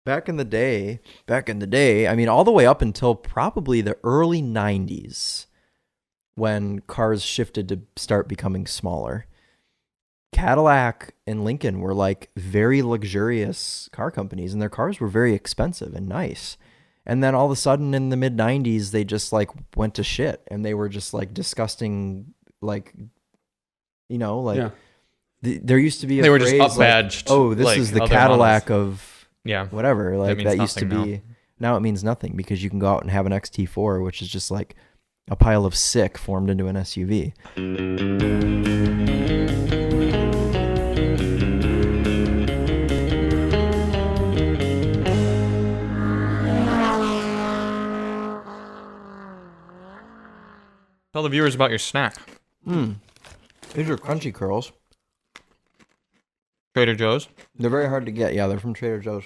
I mean, all the way up until probably the early 90s when cars shifted to start becoming smaller. Cadillac and Lincoln were like very luxurious car companies, and their cars were very expensive and nice. And then all of a sudden in the mid 90s, they just like went to shit, and they were just like disgusting, like, you know, like Yeah. there used to be a They were just phrase up-badged, like, oh, this like is the other Cadillac models. of Yeah. whatever. Like means that used to nothing be. Now it means nothing because you can go out and have an XT4, which is just like a pile of sick formed into an SUV. Tell the viewers about your snack. These are crunchy curls. Trader Joe's. They're very hard to get. Yeah, they're from Trader Joe's.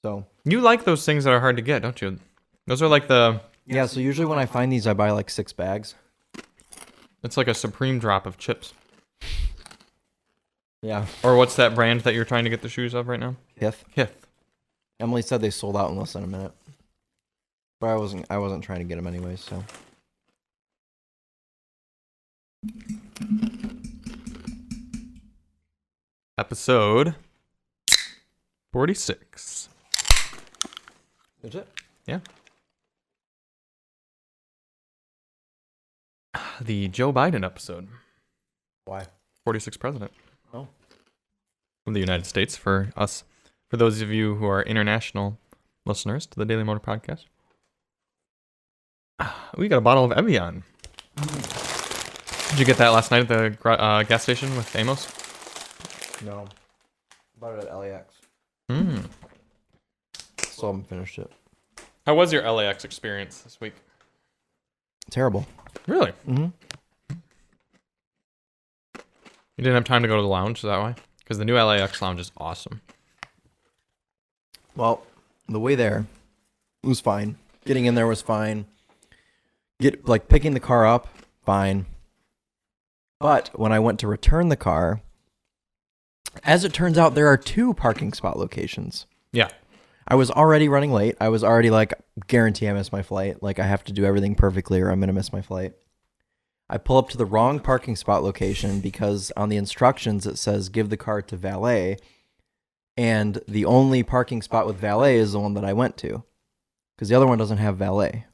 So You like those things that are hard to get, don't you? Those are like yeah, so usually when I find these, I buy like 6 bags. it's like a supreme drop of chips. Yeah. Or what's that brand that you're trying to get the shoes of right now? Hith. Hith. Emily said they sold out in less than a minute. But I wasn't trying to get them anyways, so. Episode 46. Is it? Yeah. The Joe Biden episode. Why? 46th president. Oh. From the United States for us. For those of you who are international listeners to the Daily Motor Podcast. We got a bottle of Evian. Did you get that last night at the gas station with Amos? No. Bought it at LAX. Mm. Still haven't finished it. How was your LAX experience this week? Terrible. Really? Mm-hmm. You didn't have time to go to the lounge, is that why? Because the new LAX lounge is awesome. Well, the way there was fine. Getting in there was fine. Picking the car up, fine. But when I went to return the car, as it turns out, there are 2 parking spot locations. Yeah. I was already running late. I was already like, guarantee I miss my flight. Like, I have to do everything perfectly or I'm going to miss my flight. I pull up to the wrong parking spot location because on the instructions it says give the car to valet. And the only parking spot with valet is the one that I went to because the other one doesn't have valet.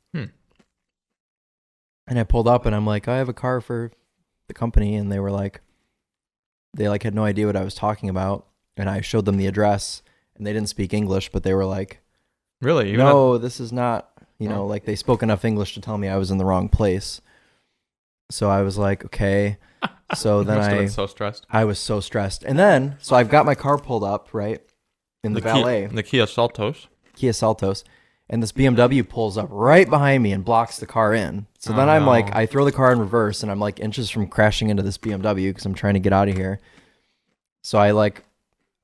And I pulled up and I'm like, I have a car for the company. And they were like, they had no idea what I was talking about. And I showed them the address and they didn't speak English, but they were like, really? no, this is not, like they spoke enough English to tell me I was in the wrong place. So I was like, okay. So then must have been so stressed. I was so stressed. And then, so I've got my car pulled up, right? In the valet. The Kia Seltos. Kia Seltos. And this BMW pulls up right behind me and blocks the car in. So then I'm like, I throw the car in reverse and I'm like inches from crashing into this BMW because I'm trying to get out of here. So I like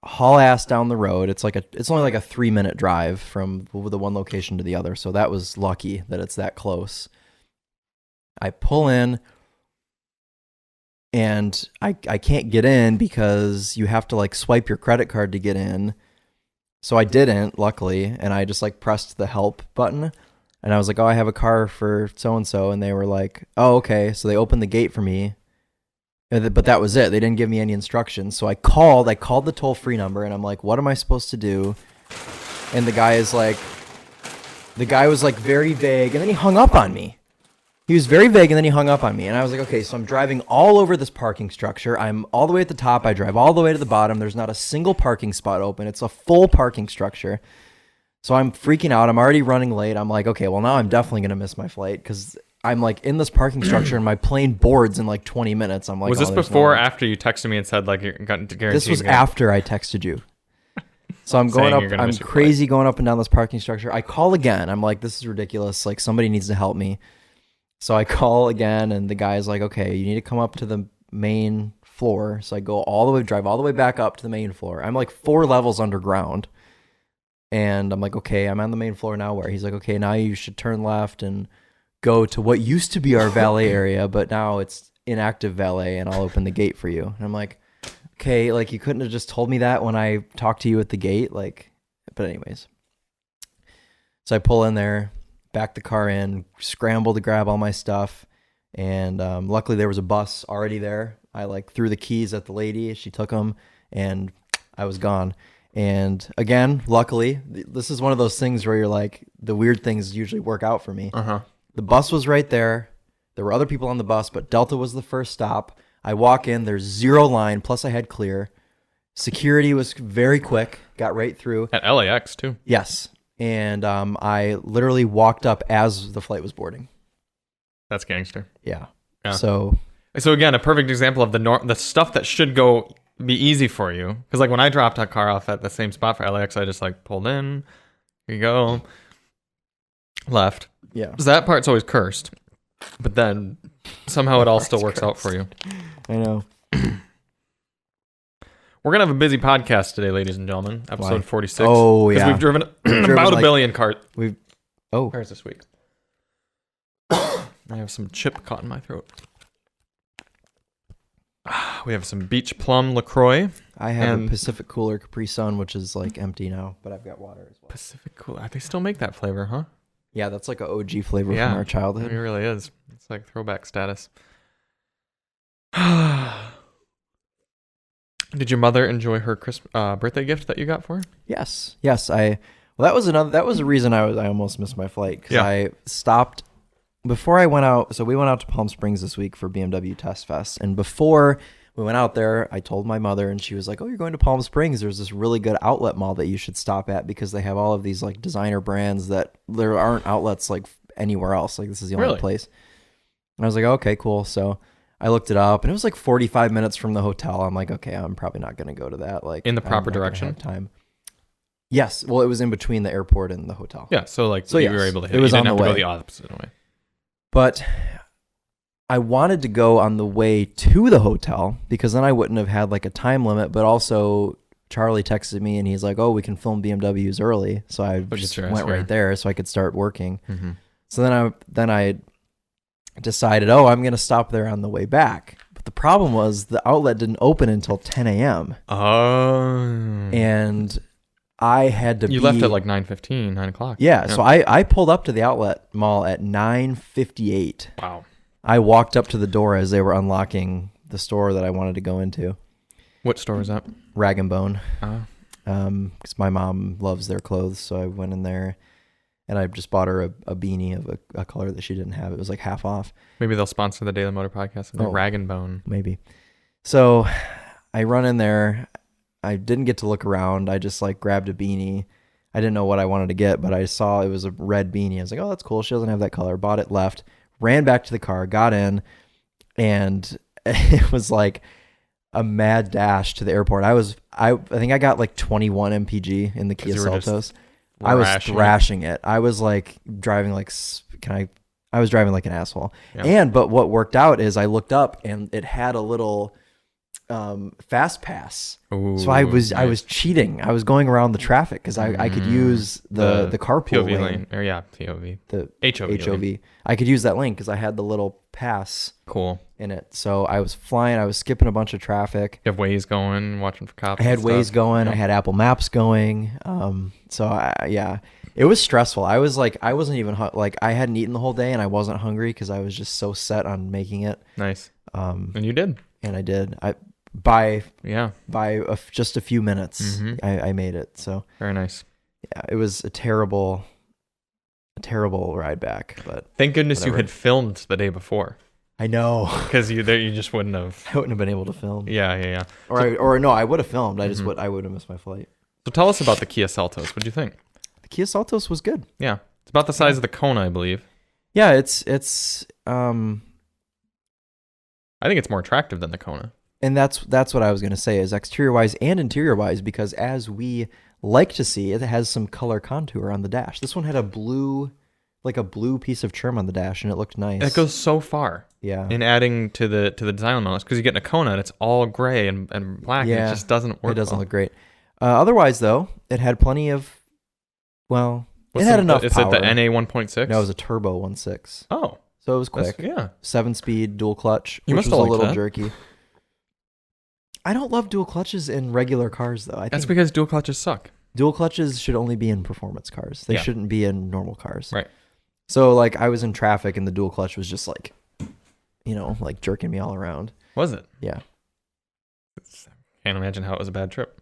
haul ass down the road. It's only like a 3-minute drive from the one location to the other. So that was lucky that it's that close. I pull in and I can't get in because you have to like swipe your credit card to get in. So I didn't, luckily, and I just like pressed the help button and I was like, oh, I have a car for so-and-so. And they were like, oh, okay. So they opened the gate for me, but that was it. They didn't give me any instructions. So I called the toll-free number and I'm like, what am I supposed to do? And the guy was like very vague and then he hung up on me. He was very vague and then he hung up on me. And I was like, okay, so I'm driving all over this parking structure. I'm all the way at the top. I drive all the way to the bottom. There's not a single parking spot open. It's a full parking structure. So I'm freaking out. I'm already running late. I'm like, okay, well now I'm definitely going to miss my flight because I'm like in this parking structure and my plane boards in like 20 minutes. I'm like, was this before or after you texted me and said like you're guaranteed? This was after I texted you. So I'm going up. I'm crazy going up and down this parking structure. I call again. I'm like, this is ridiculous. Like somebody needs to help me. So I call again and the guy's like, okay, you need to come up to the main floor. So I drive all the way back up to the main floor. I'm like 4 levels underground. And I'm like, okay, I'm on the main floor now where? He's like, okay, now you should turn left and go to what used to be our valet area, but now it's inactive valet and I'll open the gate for you. And I'm like, okay, like you couldn't have just told me that when I talked to you at the gate. Like, But anyways, so I pull in there, back the car in, scramble to grab all my stuff. And luckily there was a bus already there. I like threw the keys at the lady. She took them and I was gone. And again, luckily, this is one of those things where you're like, the weird things usually work out for me. The bus was right there. There were other people on the bus, but Delta was the first stop. I walk in, there's zero line, plus I had clear. Security was very quick, got right through. At LAX too. Yes. And I literally walked up as the flight was boarding. That's gangster. Yeah. So again, a perfect example of the stuff that should be easy for you. Because like when I dropped a car off at the same spot for LAX, I just like pulled in. Here you go. Left. Yeah. So that part's always cursed. But then somehow it all still works out for you. I know. We're going to have a busy podcast today, ladies and gentlemen. Episode 46. Oh, yeah. Because we've driven about a billion cars this week. I have some chip caught in my throat. We have some Beach Plum LaCroix. I have a Pacific Cooler Capri Sun, which is like empty now, but I've got water as well. Pacific Cooler. They still make that flavor, huh? Yeah, that's like an OG flavor from our childhood. It really is. It's like throwback status. Did your mother enjoy her birthday gift that you got for her? Yes. That was a reason I almost missed my flight because I stopped before I went out. So we went out to Palm Springs this week for BMW Test Fest, and before we went out there, I told my mother, and she was like, "Oh, you're going to Palm Springs? There's this really good outlet mall that you should stop at because they have all of these like designer brands that there aren't outlets like anywhere else. Like this is the only place." And I was like, "Okay, cool." So I looked it up, and it was like 45 minutes from the hotel. I'm like, "Okay, I'm probably not going to go to that." Like in the proper direction. Time. Yes. Well, it was in between the airport and the hotel. Yeah. So you were able to hit it. It was you on didn't the have way. To go the opposite way. But I wanted to go on the way to the hotel because then I wouldn't have had like a time limit, but also Charlie texted me and he's like, "Oh, we can film BMWs early." So I just went right there so I could start working. Mm-hmm. So then I decided, I'm going to stop there on the way back. But the problem was the outlet didn't open until 10 a.m. Oh. And I had to You left at like 9:15, 9 o'clock. Yeah. So I pulled up to the outlet mall at 9:58. Wow. I walked up to the door as they were unlocking the store that I wanted to go into. What store is that? Rag and Bone. Oh. Because my mom loves their clothes, so I went in there, and I just bought her a beanie of a color that she didn't have. It was like half off. Maybe they'll sponsor the Daily Motor Podcast. Rag and Bone. Maybe. So I run in there. I didn't get to look around. I just like grabbed a beanie. I didn't know what I wanted to get, but I saw it was a red beanie. I was like, "Oh, that's cool. She doesn't have that color." Bought it, left, ran back to the car, got in, and it was like a mad dash to the airport. I think I got like 21 mpg in the Kia Seltos. I was thrashing it. I was like driving like I was driving like an asshole. Yeah. But what worked out is I looked up and it had a little fast pass. Ooh, so I was cheating. I was going around the traffic because I could use the carpool lane. POV. The HOV. I could use that lane because I had the little pass in it. So I was flying. I was skipping a bunch of traffic. You have Waze going, watching for cops. I had Waze going. I had Apple Maps going. It was stressful. I was like, I wasn't even like I hadn't eaten the whole day and I wasn't hungry because I was just so set on making it. Nice. And you did. And I did. By just a few minutes, I made it. So very nice. Yeah, it was a terrible ride back. But thank goodness you had filmed the day before. I know, because you just wouldn't have. I wouldn't have been able to film. Yeah. Or no, I would have filmed. I just I would have missed my flight. So tell us about the Kia Seltos. What do you think? The Kia Seltos was good. Yeah, it's about the size of the Kona, I believe. Yeah, it's I think it's more attractive than the Kona. And that's what I was going to say is exterior-wise and interior-wise, because as we like to see, it has some color contour on the dash. This one had a blue piece of trim on the dash, and it looked nice. It goes so far. Yeah. In adding to the design elements, because you get in a Kona and it's all gray and black, and it just doesn't work. It doesn't look great. Otherwise, though, it had plenty of, it had enough power. Is it the NA 1.6? No, it was a turbo 1.6. Oh. So it was quick. 7-speed dual clutch, which was a little jerky. I don't love dual clutches in regular cars, though. That's because dual clutches suck. dual clutches should only be in performance cars. They shouldn't be in normal cars. Right. So like I was in traffic and the dual clutch was just like, like jerking me all around. Was it? Yeah. Can't imagine how it was a bad trip.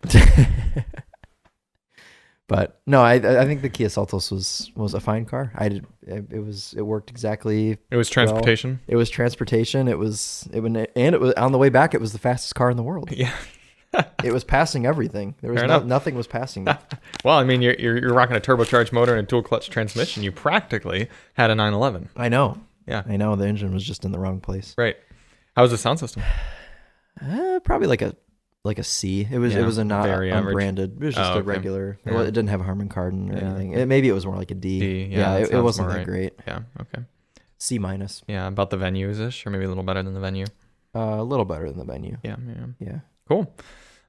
But no, I think the Kia Seltos was a fine car. It worked exactly. It was transportation. Well. It was transportation. It was on the way back. It was the fastest car in the world. Yeah. It was passing everything. There was nothing was passing me. Well, I mean, you're rocking a turbocharged motor and a dual clutch transmission. You practically had a 911. I know. Yeah. I know. The engine was just in the wrong place. Right. How was the sound system? Probably like a C. It was a not unbranded. It was just a regular. Yeah. It didn't have a Harman Kardon or anything. Maybe it was more like a D. It wasn't that great. Yeah. Okay. C minus. Yeah, about the venues ish, or maybe a little better than the venue. A little better than the venue. Yeah. Cool.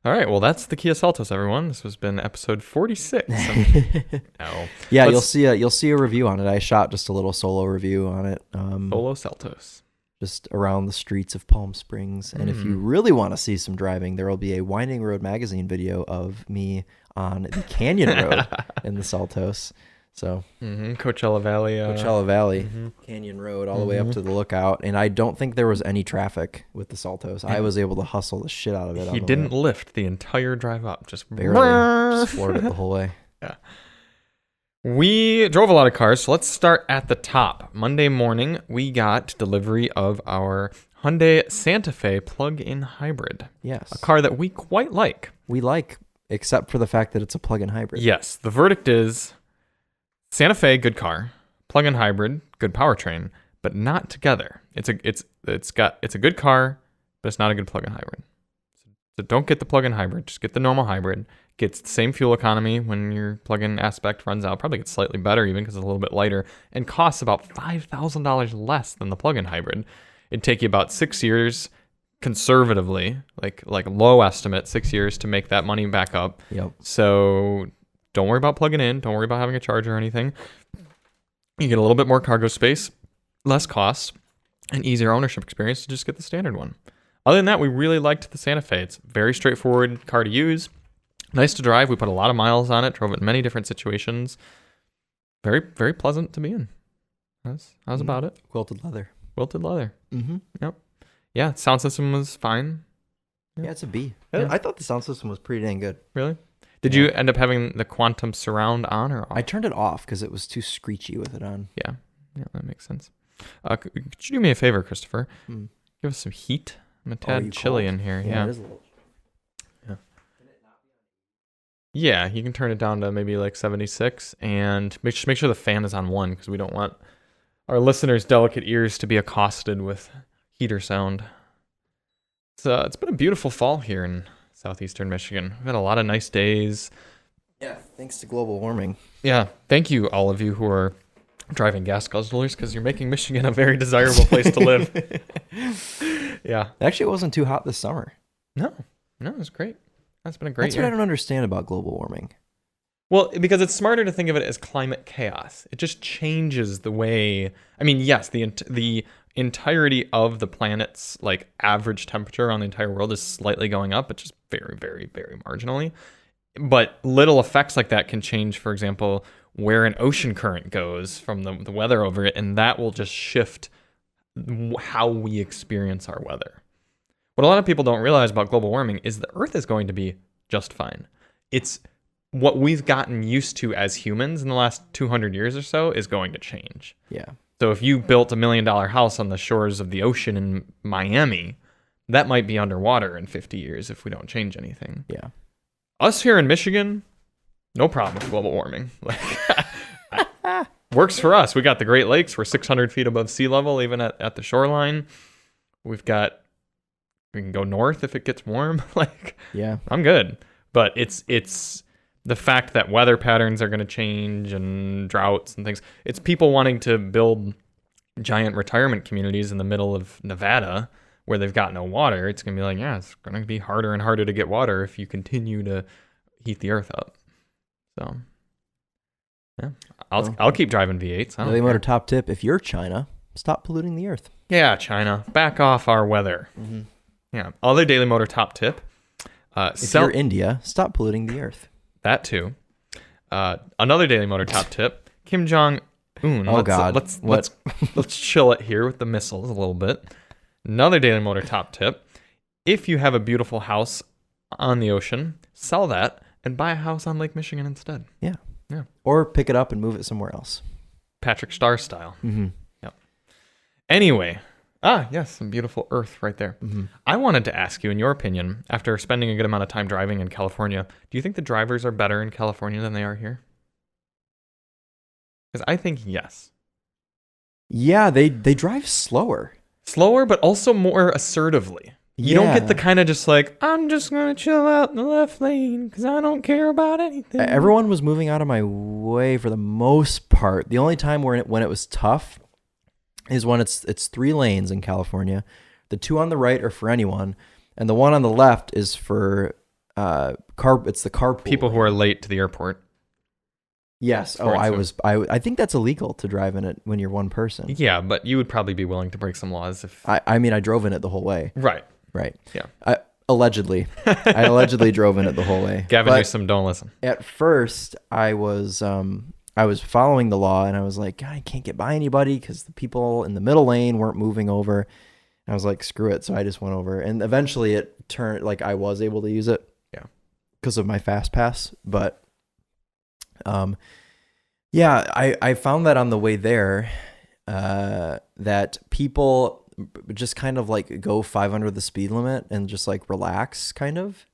All right. Well, that's the Kia Seltos, everyone. This has been episode 46. No. Yeah, you'll see a review on it. I shot just a little solo review on it. Solo Seltos. Just around the streets of Palm Springs. And if you really want to see some driving, there will be a Winding Road magazine video of me on the Canyon Road in the Seltos. So Coachella Valley, Canyon Road, all the way up to the lookout. And I don't think there was any traffic with the Seltos. I was able to hustle the shit out of it. He didn't lift the entire drive up, just barely. Just floored it the whole way. Yeah. We drove a lot of cars, so let's start at the top. Monday morning, we got delivery of our Hyundai Santa Fe plug-in hybrid. Yes. A car that we quite like. We like, except for the fact that it's a plug-in hybrid. Yes. The verdict is Santa Fe, good car. Plug-in hybrid, good powertrain, but not together. It's a good car, but it's not a good plug-in hybrid. So don't get the plug-in hybrid. Just get the normal hybrid. Gets the same fuel economy when your plug-in aspect runs out. Probably gets slightly better even because it's a little bit lighter, and costs about $5,000 less than the plug-in hybrid. It'd take you about 6 years, conservatively, like low estimate, 6 years to make that money back up. Yep. So don't worry about plugging in. Don't worry about having a charger or anything. You get a little bit more cargo space, less cost, and easier ownership experience to just get the standard one. Other than that, we really liked the Santa Fe. It's a very straightforward car to use. Nice to drive. We put a lot of miles on it, drove it in many different situations. Very, very pleasant to be in. That's about it. Quilted leather. Mm-hmm. Yep. Yeah, sound system was fine. Yeah, it's a B. Yeah. I thought the sound system was pretty dang good. Really? Did you end up having the Quantum surround on or off? I turned it off because it was too screechy with it on. Yeah, that makes sense. Could you do me a favor, Christopher? Give us some heat. I'm a tad chilly in here. Yeah. It is a little. Yeah, you can turn it down to maybe like 76 and make sure the fan is on 1 because we don't want our listeners' delicate ears to be accosted with heater sound. It's been a beautiful fall here in southeastern Michigan. We've had a lot of nice days. Yeah, thanks to global warming. Yeah, thank you all of you who are driving gas guzzlers because you're making Michigan a very desirable place to live. Yeah. Actually, it wasn't too hot this summer. No, it was great. That's been a great year. What I don't understand about global warming. Well, because it's smarter to think of it as climate chaos. It just changes the way. I mean, yes, the entirety of the planet's like average temperature on the entire world is slightly going up, but just very, very, very marginally. But little effects like that can change, for example, where an ocean current goes from the weather over it, and that will just shift how we experience our weather. What a lot of people don't realize about global warming is the Earth is going to be just fine. It's what we've gotten used to as humans in the last 200 years or so is going to change. Yeah. So if you built $1 million house on the shores of the ocean in Miami, that might be underwater in 50 years if we don't change anything. Yeah. Us here in Michigan, no problem with global warming. Works for us. We got the Great Lakes. We're 600 feet above sea level, even at the shoreline. We can go north if it gets warm. Yeah, I'm good. But it's the fact that weather patterns are going to change and droughts and things. It's people wanting to build giant retirement communities in the middle of Nevada where they've got no water. It's going to be like, yeah, it's going to be harder and harder to get water if you continue to heat the earth up. So, yeah, I'll keep driving V8s. Daily Motor top tip: if you're China, stop polluting the earth. Yeah, China, back off our weather. Mm-hmm. Yeah. Other Daily Motor top tip. If you're India, stop polluting the earth. That too. Another Daily Motor top tip: Kim Jong Un. Oh God! Let's chill it here with the missiles a little bit. Another Daily Motor top tip: if you have a beautiful house on the ocean, sell that and buy a house on Lake Michigan instead. Yeah. Yeah. Or pick it up and move it somewhere else. Patrick Starr style. Mm-hmm. Yep. Anyway, yes, some beautiful earth right there. Mm-hmm. I wanted to ask you, in your opinion, after spending a good amount of time driving in California, do you think the drivers are better in California than they are here? Because I think yes. Yeah, they drive slower. Slower, but also more assertively. You don't get the kind of just like, I'm just going to chill out in the left lane because I don't care about anything. Everyone was moving out of my way for the most part. The only time when it was tough is when it's 3 lanes in California. The 2 on the right are for anyone, and the 1 on the left is for it's the carpool. People who are late to the airport. Yes. I think that's illegal to drive in it when you're one person. Yeah, but you would probably be willing to break some laws if... I mean, I drove in it the whole way. Right. Yeah. Allegedly. I allegedly drove in it the whole way. Gavin Newsom, don't listen. At first, I was following the law, and I was like, God, I can't get by anybody because the people in the middle lane weren't moving over. And I was like, screw it. So I just went over. And eventually it turned, like, I was able to use it. Yeah. Because of my fast pass. But, yeah, I found that on the way there, that people just kind of like go 5 under the speed limit and just like relax, kind of.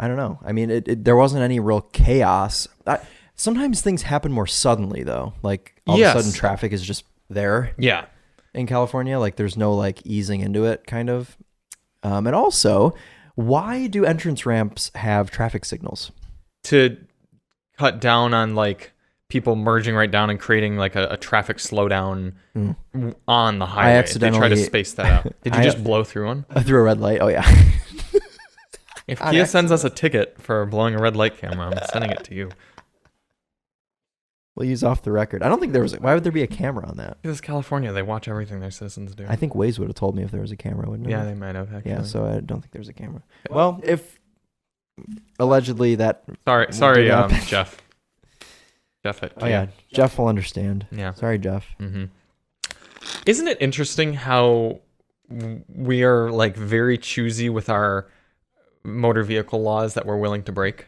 I don't know. I mean, there wasn't any real chaos. Sometimes things happen more suddenly, though. Like all of a sudden, traffic is just there. Yeah. In California, like there's no like easing into it, kind of. And also, why do entrance ramps have traffic signals? To cut down on like people merging right down and creating like a traffic slowdown on the highway. They try to space that out. Did you just blow through one? Through a red light? Oh, yeah. If Kia sends us a ticket for blowing a red light camera, I'm sending it to you. We'll use off the record. I don't think there was... Why would there be a camera on that? Because it's California. They watch everything their citizens do. I think Waze would have told me if there was a camera, wouldn't it? Yeah, they might have, actually. Yeah, so I don't think there's a camera. Well, if allegedly that... Sorry, Jeff. Jeff at Kia. Oh, yeah. Jeff will understand. Yeah. Sorry, Jeff. Mm-hmm. Isn't it interesting how we are like very choosy with our motor vehicle laws that we're willing to break?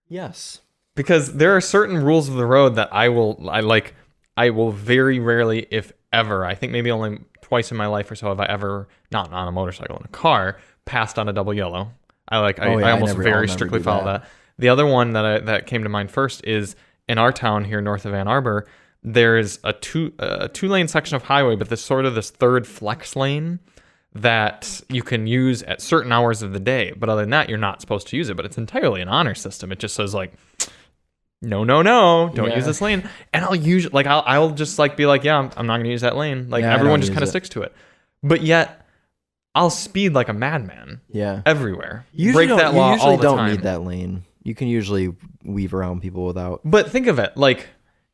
Yes. Because there are certain rules of the road that I will very rarely, if ever, I think maybe only twice in my life or so have I ever, not on a motorcycle, in a car, passed on a double yellow. I almost very strictly follow that. The other one that came to mind first is in our town here north of Ann Arbor, there's a two-lane section of highway, but there's sort of this third flex lane that you can use at certain hours of the day. But other than that, you're not supposed to use it. But it's entirely an honor system. It just says like, no, don't use this lane. And I'll just like be like, yeah, I'm not gonna use that lane. Like everyone just kind of sticks to it. But yet, I'll speed like a madman. Yeah. Everywhere. You break that law all the time. You usually don't need that lane. You can usually weave around people without. But think of it, like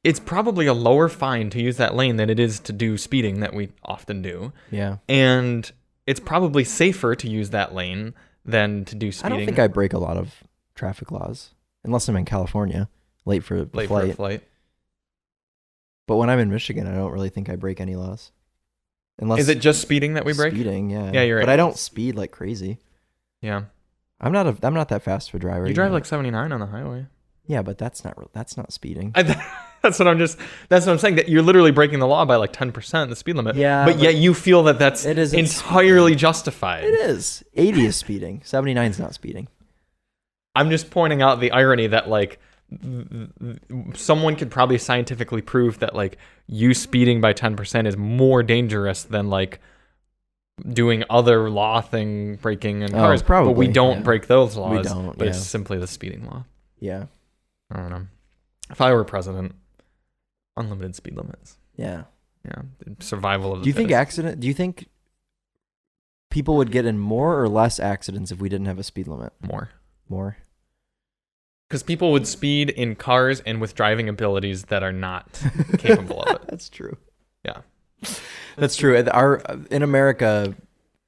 it's probably a lower fine to use that lane than it is to do speeding that we often do. Yeah. And it's probably safer to use that lane than to do speeding. I don't think I break a lot of traffic laws unless I'm in California, late for a flight. But when I'm in Michigan, I don't really think I break any laws. Is it just speeding that we break? Speeding, yeah. Yeah, you're right. But I don't speed like crazy. Yeah. I'm not that fast of a driver. You drive like 79 on the highway. Yeah, but that's not speeding. That's what I'm saying. That you're literally breaking the law by like 10% the speed limit. Yeah. But yet you feel that's entirely justified. It is. 80 is speeding. 79 is not speeding. I'm just pointing out the irony that like someone could probably scientifically prove that like you speeding by 10% is more dangerous than like doing other law thing breaking in cars. Probably, but we don't break those laws. We don't. But it's simply the speeding law. Yeah. I don't know. If I were president, unlimited speed limits. Yeah. Yeah. Survival of the Do you think people would get in more or less accidents if we didn't have a speed limit? More. Because people would speed in cars and with driving abilities that are not capable of it. That's true. Yeah. That's true. In America,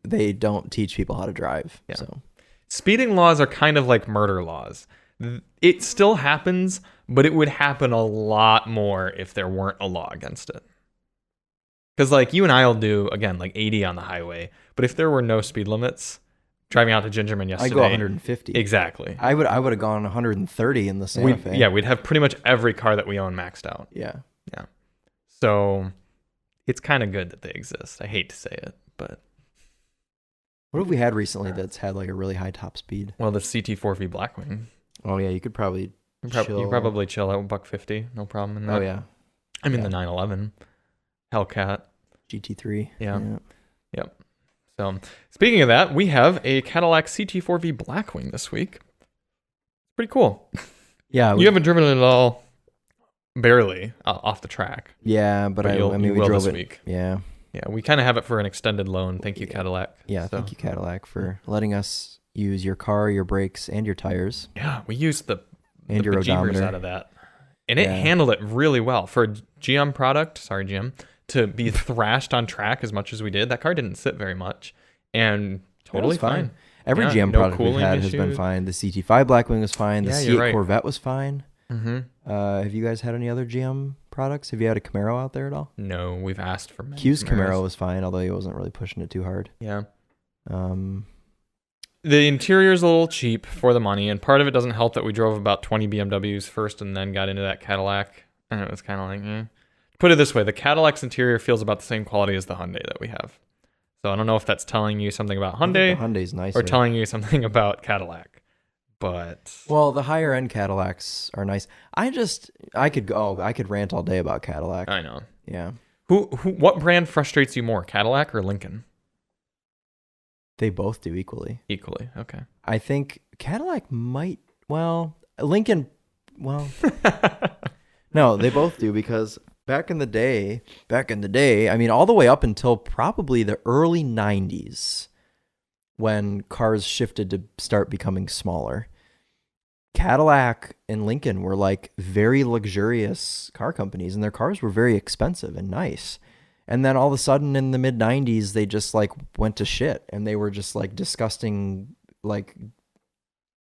they don't teach people how to drive. Yeah. So speeding laws are kind of like murder laws. It still happens, but it would happen a lot more if there weren't a law against it. Because like you and I will do, again, like 80 on the highway, but if there were no speed limits, driving out to Gingerman yesterday, I go 150. Exactly. I would have gone 130 in the Santa Fe. Yeah, we'd have pretty much every car that we own maxed out. Yeah. Yeah. So it's kind of good that they exist. I hate to say it, but what have we had recently that's had like a really high top speed? well, the CT4V Blackwing. Oh yeah, you could probably You probably chill out $150, no problem in that. Oh yeah. I mean the 911, Hellcat. GT3. Yeah. Yep. So speaking of that, we have a Cadillac CT4V Blackwing this week. Pretty cool. Yeah. You haven't driven it at all. Barely off the track. Yeah, but I mean, we drove it. Week. Yeah. Yeah, we kind of have it for an extended loan. Thank you, Cadillac. Yeah, so. Thank you, Cadillac, for letting us use your car, your brakes, and your tires. Yeah, we used the your odometer out of that. And it handled it really well. For a GM product, sorry, GM, to be thrashed on track as much as we did, that car didn't sit very much. And totally fine. Every GM product we've had has been fine. The CT5 Blackwing was fine. The C8 Corvette was fine. Mm-hmm. Have you guys had any other GM products? Have you had a Camaro out there at all? No, we've asked for many. Q's Camaro was fine, although he wasn't really pushing it too hard. Yeah. The interior is a little cheap for the money, and part of it doesn't help that we drove about 20 BMWs first and then got into that Cadillac, and it was kind of like, Put it this way, the Cadillac's interior feels about the same quality as the Hyundai that we have. So I don't know if that's telling you something about Hyundai, Hyundai's nicer, or telling you something about Cadillac. But well, the higher end Cadillacs are nice. I could rant all day about Cadillac. I know. Yeah. What brand frustrates you more, Cadillac or Lincoln? They both do equally. Equally, okay. I think Cadillac might. Well, Lincoln. Well, no, they both do, because back in the day, I mean, all the way up until probably the early 90s, when cars shifted to start becoming smaller, Cadillac and Lincoln were like very luxurious car companies, and their cars were very expensive and nice. And then all of a sudden in the mid 90s, they just like went to shit, and they were just like disgusting, like,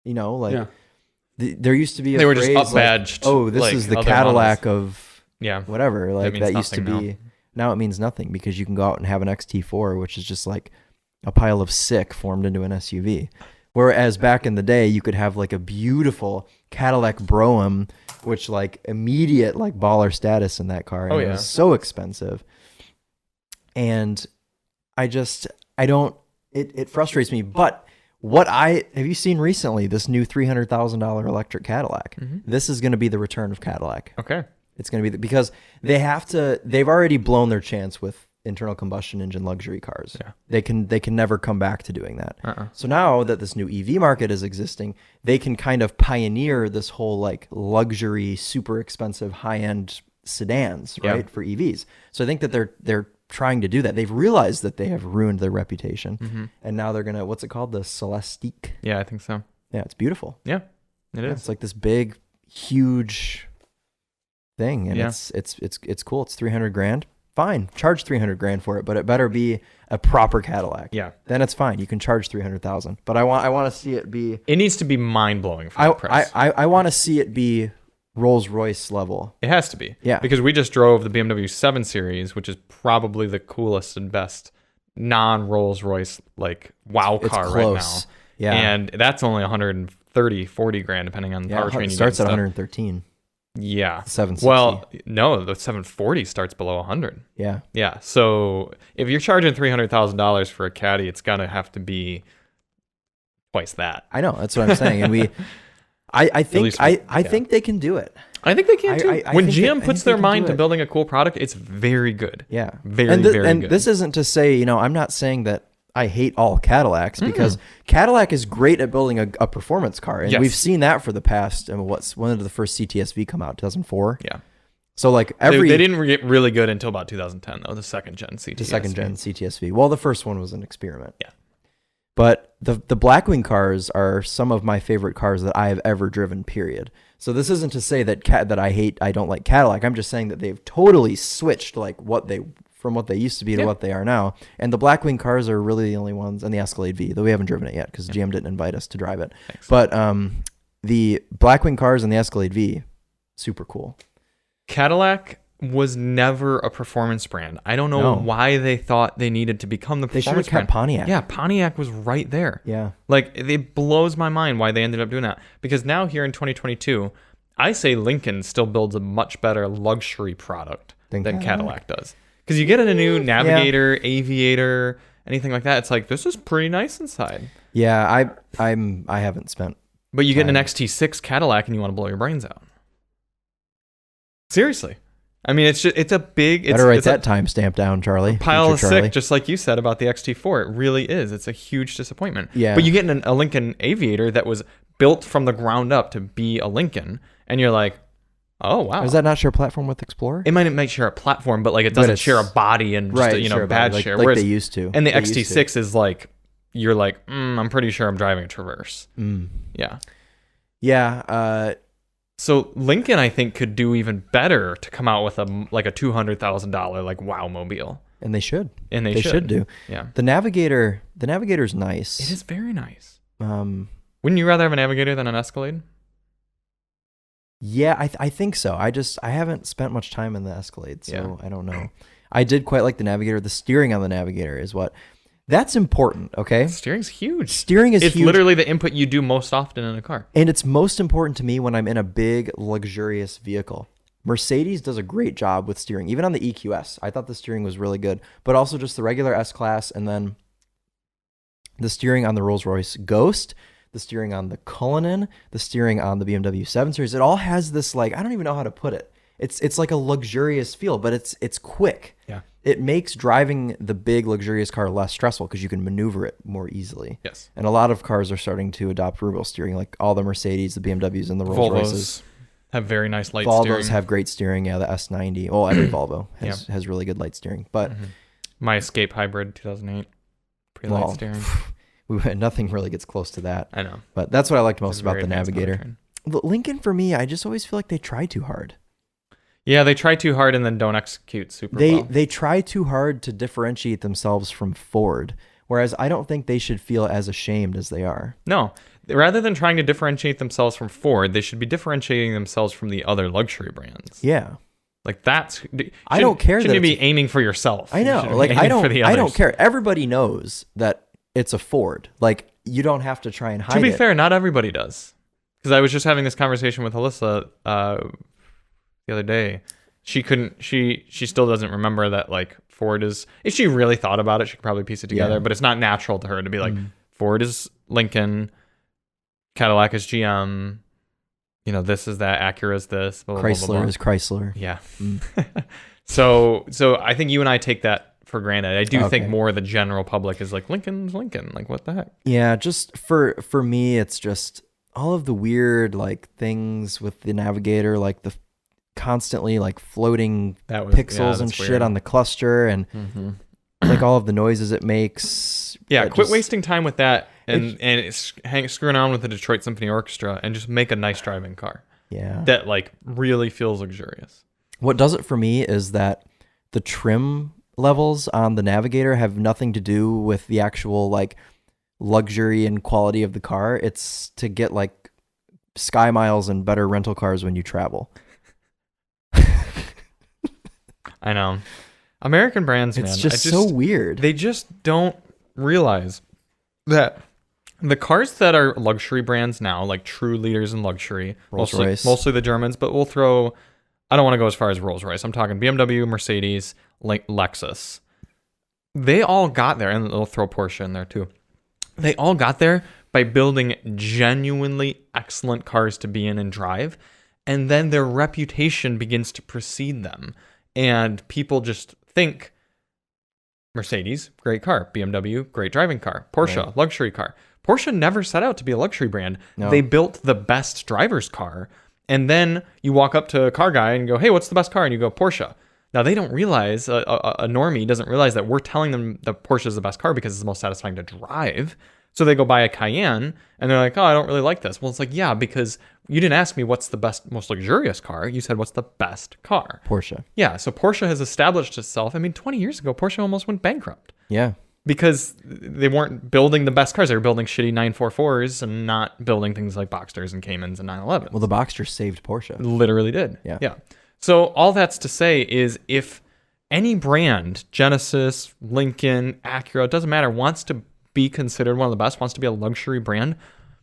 there used to be they were just up-badged. Like, oh, this is the Cadillac of whatever. Like that used to be. Now it means nothing, because you can go out and have an XT4, which is just like a pile of sick formed into an SUV. Whereas back in the day, you could have like a beautiful Cadillac Brougham, which like immediate like baller status in that car. And it was so expensive. And it frustrates me. But have you seen recently this new $300,000 electric Cadillac? Mm-hmm. This is going to be the return of Cadillac. Okay. It's going to be because they've already blown their chance with internal combustion engine luxury cars. Yeah. They can never come back to doing that. So now that this new EV market is existing, they can kind of pioneer this whole like luxury, super expensive, high-end sedans, right, for EVs. So I think that they're trying to do that. They've realized that they have ruined their reputation, and now they're gonna, what's it called, the Celestiq? Yeah, I think so. Yeah, it's beautiful. Yeah, it is. It's like this big, huge thing, and it's cool. It's $300,000. Fine, charge $300,000 for it, but it better be a proper Cadillac. Yeah, then it's fine. You can charge $300,000, but I want to see it be. It needs to be mind blowing for the price. I want to see it be Rolls-Royce level. It has to be. Yeah. Because we just drove the BMW 7 Series, which is probably the coolest and best non-Rolls-Royce like wow car right now. Yeah. And that's only 130, 40 grand depending on the powertrain. It starts at 113. Yeah. 760. Well, no, the 740 starts below 100. Yeah. Yeah. So if you're charging $300,000 for a Caddy, it's gonna have to be twice that. I know. That's what I'm saying. And I think they can do it. I think they can too. When GM puts their mind to building a cool product, it's very good. Yeah. Very good. And this isn't to say, I'm not saying that I hate all Cadillacs, because Cadillac is great at building a performance car. And we've seen that for the past, when did the first CTSV come out? 2004? Yeah. So like they didn't get really good until about 2010 though, the second gen CTSV. The second gen CTSV. Well, the first one was an experiment. Yeah. But the Blackwing cars are some of my favorite cars that I have ever driven, period. So this isn't to say that I don't like Cadillac. I'm just saying that they've totally switched like from what they used to be to what they are now. And the Blackwing cars are really the only ones, and the Escalade V, though we haven't driven it yet because GM didn't invite us to drive it. Thanks. But the Blackwing cars and the Escalade V, super cool. Cadillac was never a performance brand. I don't know why they thought they needed to become the performance brand. They should have kept Pontiac. Yeah, Pontiac was right there. Yeah. Like, it blows my mind why they ended up doing that. Because now here in 2022, I say Lincoln still builds a much better luxury product than Cadillac does. Because you get a new Navigator, Aviator, anything like that. It's like, this is pretty nice inside. Yeah, I haven't spent. But you get an XT6 Cadillac and you want to blow your brains out. Seriously. I mean, it's a big... Better write that timestamp down, Charlie. Pile of sick, just like you said about the XT4. It really is. It's a huge disappointment. Yeah. But you get a Lincoln Aviator that was built from the ground up to be a Lincoln, and you're like, oh, wow. Does that not share a platform with Explorer? It might share a platform, but like it doesn't share a body and just a badge share. Like they used to. And the XT6 is like, you're like, I'm pretty sure I'm driving a Traverse. Yeah. Yeah. So Lincoln, I think, could do even better to come out with a $200,000 like wow mobile. And they should. And they should do. Yeah. The Navigator's nice. It is very nice. Wouldn't you rather have a Navigator than an Escalade? Yeah, I think so. I haven't spent much time in the Escalade, so I don't know. I did quite like the Navigator. The steering on the Navigator is that's important, okay? Steering's huge. Steering is huge. It's literally the input you do most often in a car. And it's most important to me when I'm in a big, luxurious vehicle. Mercedes does a great job with steering, even on the EQS. I thought the steering was really good, but also just the regular S-Class, and then the steering on the Rolls-Royce Ghost, the steering on the Cullinan, the steering on the BMW 7 Series. It all has this, like, I don't even know how to put it. It's like a luxurious feel, but it's quick. Yeah. It makes driving the big luxurious car less stressful because you can maneuver it more easily. Yes. And a lot of cars are starting to adopt rear-wheel steering, like all the Mercedes, the BMWs, and the Rolls-Royces. Volvos have very nice light steering. Volvos have great steering. Yeah, the S90. Well, every Volvo has really good light steering. But my Escape Hybrid 2008, pretty light steering. Nothing really gets close to that. I know. But that's what I liked most about the Navigator. Lincoln, for me, I just always feel like they try too hard. Yeah, they try too hard and then don't execute super well. They try too hard to differentiate themselves from Ford, whereas I don't think they should feel as ashamed as they are. No. Rather than trying to differentiate themselves from Ford, they should be differentiating themselves from the other luxury brands. Yeah. Like I don't care. Shouldn't you be aiming for yourself? I know. Like I don't care. Everybody knows that it's a Ford. Like you don't have to try and hide it. To be fair, not everybody does. Because I was just having this conversation with Alyssa the other day. She still doesn't remember that like Ford is, if she really thought about it, she could probably piece it together, but it's not natural to her to be like Ford is Lincoln, Cadillac is GM, this is that, Acura is this, blah, blah, Chrysler blah, blah. is Chrysler. Yeah. So I think you and I take that for granted. I do think more the general public is like Lincoln's Lincoln. Like what the heck? Yeah, just for me, it's just all of the weird like things with the Navigator, like the constantly like floating pixels and shit weird on the cluster, and like all of the noises it makes. Yeah, quit wasting time with that and screwing around with the Detroit Symphony Orchestra and just make a nice driving car. Yeah. That like really feels luxurious. What does it for me is that the trim levels on the Navigator have nothing to do with the actual like luxury and quality of the car. It's to get like sky miles and better rental cars when you travel. I know. American brands, man. It's just so weird. They just don't realize that the cars that are luxury brands now, like true leaders in luxury, mostly the Germans, but we'll throw, I don't want to go as far as Rolls-Royce. I'm talking BMW, Mercedes, like Lexus. They all got there, and they'll throw Porsche in there too. They all got there by building genuinely excellent cars to be in and drive, and then their reputation begins to precede them. And people just think Mercedes, great car. BMW, great driving car. Porsche, luxury car. Porsche never set out to be a luxury brand. No. They built the best driver's car. And then you walk up to a car guy and go, hey, what's the best car? And you go, Porsche. Now, they don't realize, a normie doesn't realize that we're telling them that Porsche is the best car because it's the most satisfying to drive. So they go buy a Cayenne and they're like, oh, I don't really like this. Well, it's like, yeah, because you didn't ask me what's the best, most luxurious car. You said, what's the best car? Porsche. Yeah. So Porsche has established itself. I mean, 20 years ago, Porsche almost went bankrupt. Yeah. because they weren't building the best cars. They were building shitty 944s and not building things like Boxsters and Caymans and 911s. Well, the Boxster saved Porsche. Literally did. Yeah. So all that's to say is if any brand, Genesis, Lincoln, Acura, it doesn't matter, wants to be considered one of the best, wants to be a luxury brand,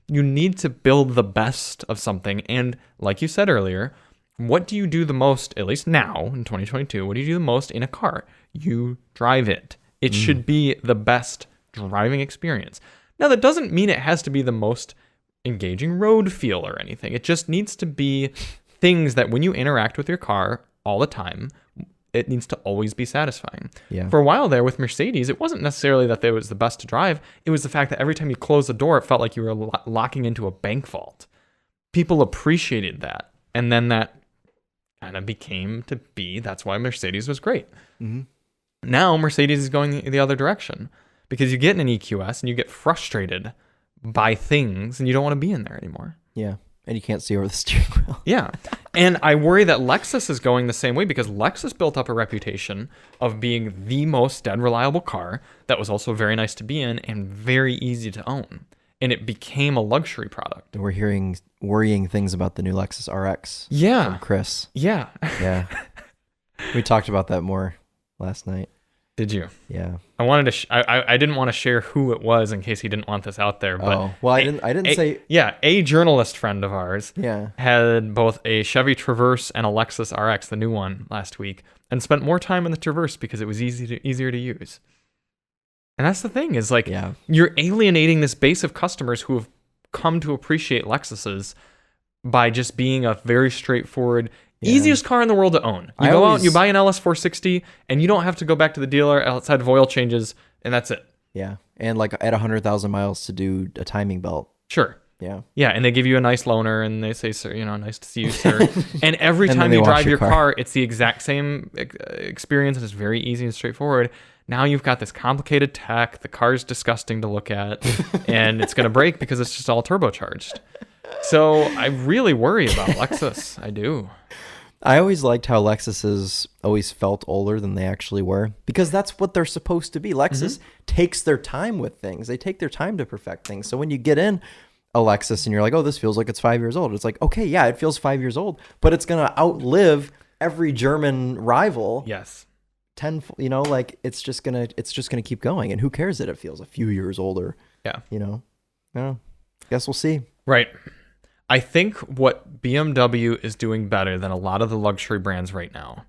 you need to build the best of something. And like you said earlier, what do you do the most, at least now in 2022, what do you do the most in a car? You drive it. It should be the best driving experience. Now, that doesn't mean it has to be the most engaging road feel or anything. It just needs to be things that when you interact with your car all the time, it needs to always be satisfying. Yeah. For a while there with Mercedes, it wasn't necessarily that it was the best to drive. It was the fact that every time you closed the door, it felt like you were locking into a bank vault. People appreciated that. And then that kind of became to be, that's why Mercedes was great. Mm-hmm. Now Mercedes is going the other direction because you get in an EQS and you get frustrated by things and you don't want to be in there anymore. Yeah. And you can't see over the steering wheel. Yeah. And I worry that Lexus is going the same way because Lexus built up a reputation of being the most dead reliable car that was also very nice to be in and very easy to own. And it became a luxury product. And we're hearing worrying things about the new Lexus RX from Chris. Yeah. Yeah. We talked about that more last night. Did you? Yeah. I wanted to. I didn't want to share who it was in case he didn't want this out there. But I didn't say. Yeah, a journalist friend of ours. Yeah. Had both a Chevy Traverse and a Lexus RX, the new one, last week, and spent more time in the Traverse because it was easier to use. And that's the thing is like you're alienating this base of customers who have come to appreciate Lexuses by just being a very straightforward. Easiest car in the world to own. You go out and you buy an LS460 and you don't have to go back to the dealer outside of oil changes and that's it. Yeah. And like at 100,000 miles to do a timing belt. Sure. Yeah. Yeah. And they give you a nice loaner and they say, sir, nice to see you, sir. And every time you drive your car, it's the exact same experience and it's very easy and straightforward. Now you've got this complicated tech. The car's disgusting to look at and it's going to break because it's just all turbocharged. So I really worry about Lexus. I do. I always liked how Lexuses always felt older than they actually were because that's what they're supposed to be. Lexus takes their time with things. They take their time to perfect things. So when you get in a Lexus and you're like, oh, this feels like it's 5 years old. It's like, okay, yeah, it feels 5 years old, but it's going to outlive every German rival. Yes. Like it's just going to keep going. And who cares that it feels a few years older? Yeah. Guess we'll see. Right. I think what BMW is doing better than a lot of the luxury brands right now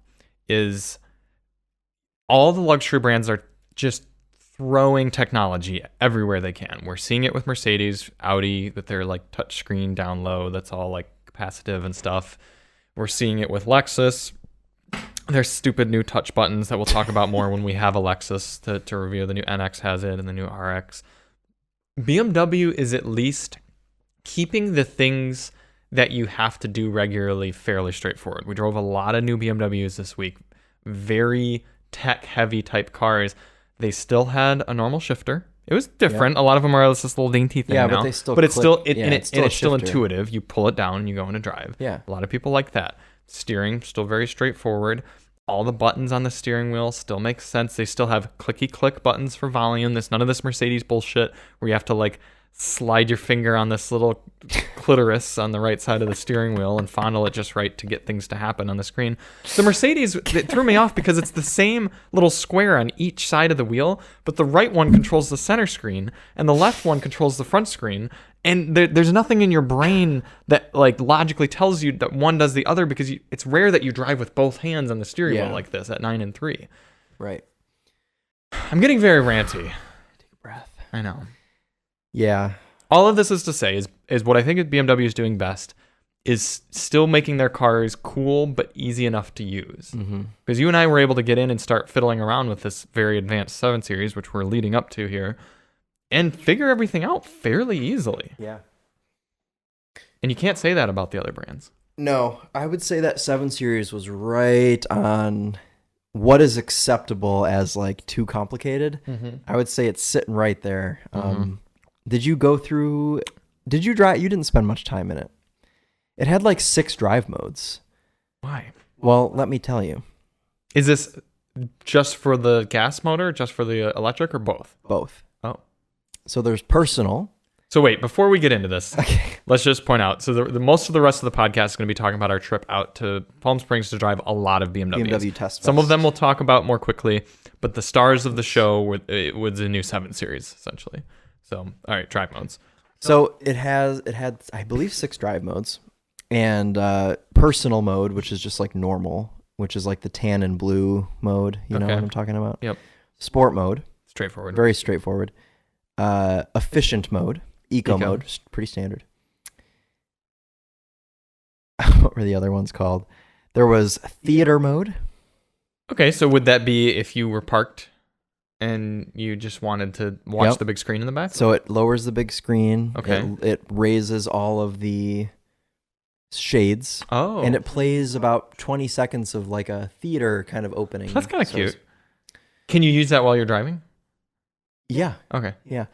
is all the luxury brands are just throwing technology everywhere they can. We're seeing it with Mercedes, Audi, with their like touchscreen down low that's all like capacitive and stuff. We're seeing it with Lexus. There's stupid new touch buttons that we'll talk about more when we have a Lexus to review. The new NX has it and the new RX. BMW is at least keeping the things that you have to do regularly fairly straightforward. We drove a lot of new BMWs this week, very tech-heavy type cars. They still had a normal shifter. It was different. A lot of them are this little dainty thing now. But they still it's still intuitive. You pull it down and you go into drive. Yeah. A lot of people like that. Steering, still very straightforward. All the buttons on the steering wheel still make sense. They still have clicky-click buttons for volume. There's none of this Mercedes bullshit where you have to like slide your finger on this little clitoris on the right side of the steering wheel and fondle it just right to get things to happen on the screen. The Mercedes, it threw me off because it's the same little square on each side of the wheel, but the right one controls the center screen and the left one controls the front screen. And there's nothing in your brain that like logically tells you that one does the other because it's rare that you drive with both hands on the steering wheel like this at 9 and 3. Right. I'm getting very ranty. Take a breath. I know. Yeah. All of this is to say is what I think BMW is doing best is still making their cars cool but easy enough to use. Because you and I were able to get in and start fiddling around with this very advanced 7 Series, which we're leading up to here, and figure everything out fairly easily. Yeah. And you can't say that about the other brands. No, I would say that 7 Series was right on what is acceptable as like too complicated. I would say it's sitting right there. Did you drive? You didn't spend much time in it. It had like 6 drive modes. Why? Well, let me tell you. Is this Just for the gas motor, just for the electric, or both? Both. Oh. So there's personal. So wait, before we get into this, Okay. let's just point out. So the most of the rest of the podcast is going to be talking about our trip out to Palm Springs to drive a lot of BMWs. BMW Test Fest. Some of them we'll talk about more quickly, but the stars of the show were the new 7 Series, essentially. So, all right, drive modes. So it had, I believe, 6 drive modes, and personal mode, which is just like normal, which is like the tan and blue mode. You know what I'm talking about? Yep. Sport mode. Straightforward. Very straightforward. Efficient mode. Eco mode, pretty standard. What were the other ones called? There was theater mode. Okay, so would that be if you were parked and you just wanted to watch the big screen in the back? So it lowers the big screen. Okay. It raises all of the shades. Oh. And it plays about 20 seconds of like a theater kind of opening. That's kind of cute. Can you use that while you're driving? Yeah. Okay. Yeah.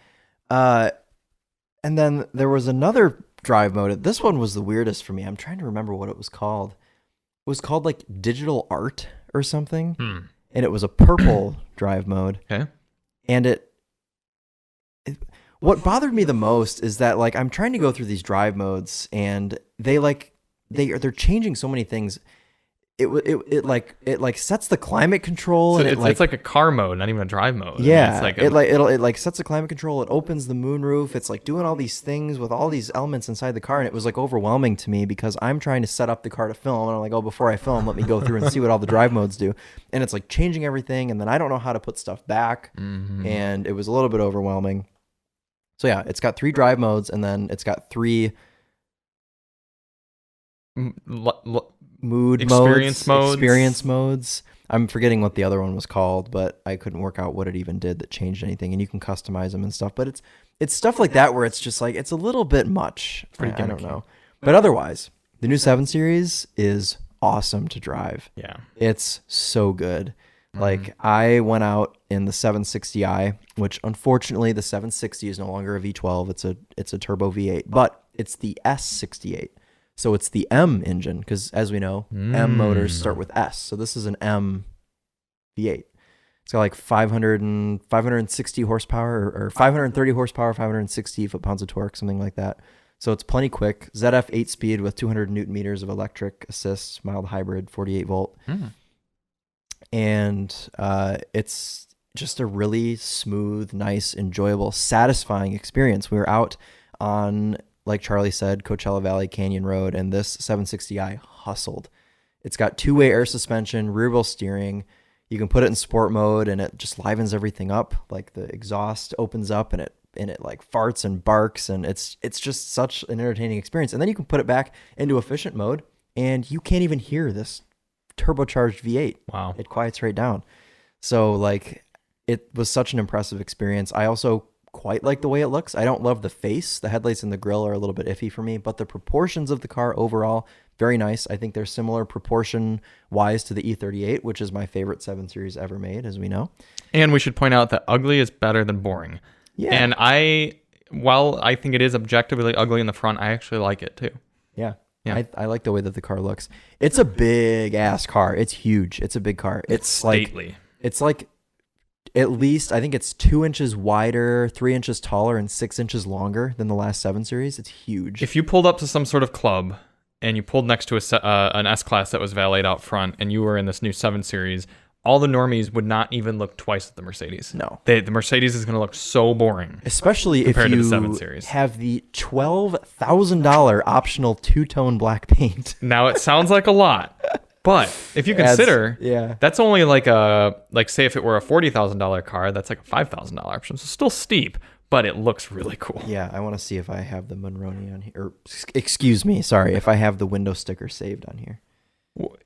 And then there was another drive mode. This one was the weirdest for me. I'm trying to remember what it was called. It was called like digital art or something. And it was a purple drive mode. Okay. And what bothered me the most is that like I'm trying to go through these drive modes and they're changing so many things. It sets the climate control, So and it's like a car mode, not even a drive mode. Yeah, I mean, it sets the climate control. It opens the moonroof. It's like doing all these things with all these elements inside the car, and it was like overwhelming to me because I'm trying to set up the car to film, and I'm like, oh, before I film, let me go through and see what all the drive modes do, and it's like changing everything, and then I don't know how to put stuff back, and it was a little bit overwhelming. So yeah, it's got 3 drive modes, and then it's got 3 experience modes. I'm forgetting what the other one was called, but I couldn't work out what it even did that changed anything. And you can customize them and stuff, but it's stuff like that where it's just like it's a little bit much. I don't know, but otherwise, the new 7 Series is awesome to drive. Yeah, it's so good. Like I went out in the 760i, which unfortunately the 760 is no longer a V12. It's a turbo V8, but it's the S68. So it's the M engine because, as we know, M motors start with S. So this is an M V8. It's got like 560 horsepower or 530 horsepower, 560 foot-pounds of torque, something like that. So it's plenty quick. ZF 8-speed with 200 newton meters of electric assist, mild hybrid, 48 volt. And it's just a really smooth, nice, enjoyable, satisfying experience. We were out on, like Charlie said, Coachella Valley Canyon Road, and this 760i hustled. It's got 2-way air suspension, rear wheel steering. You can put it in sport mode, and it just livens everything up. Like the exhaust opens up, and it like farts and barks, and it's just such an entertaining experience. And then you can put it back into efficient mode, and you can't even hear this turbocharged V8. Wow, it quiets right down. So like, it was such an impressive experience. I also quite like the way it looks. I don't love the face. The headlights and the grille are a little bit iffy for me, but the proportions of the car overall, very nice. I think they're similar proportion wise to the E38, which is my favorite 7 Series ever made, as we know. And we should point out that ugly is better than boring. Yeah. And while I think it is objectively ugly in the front, I actually like it too. Yeah. I like the way that the car looks. It's a big ass car. It's huge. It's a big car. It's stately. It's like at least, I think it's 2 inches wider, 3 inches taller, and 6 inches longer than the last 7 Series. It's huge. If you pulled up to some sort of club and you pulled next to an S-Class that was valeted out front and you were in this new 7 Series, all the normies would not even look twice at the Mercedes. No. The Mercedes is going to look so boring. Especially if you have the $12,000 optional 2-tone black paint. Now, it sounds like a lot. But if you consider, that's only say if it were a $40,000 car, that's like a $5,000 option. So still steep, but it looks really cool. Yeah, I want to see if I have the Monroney on here. Or, excuse me, sorry, if I have the window sticker saved on here.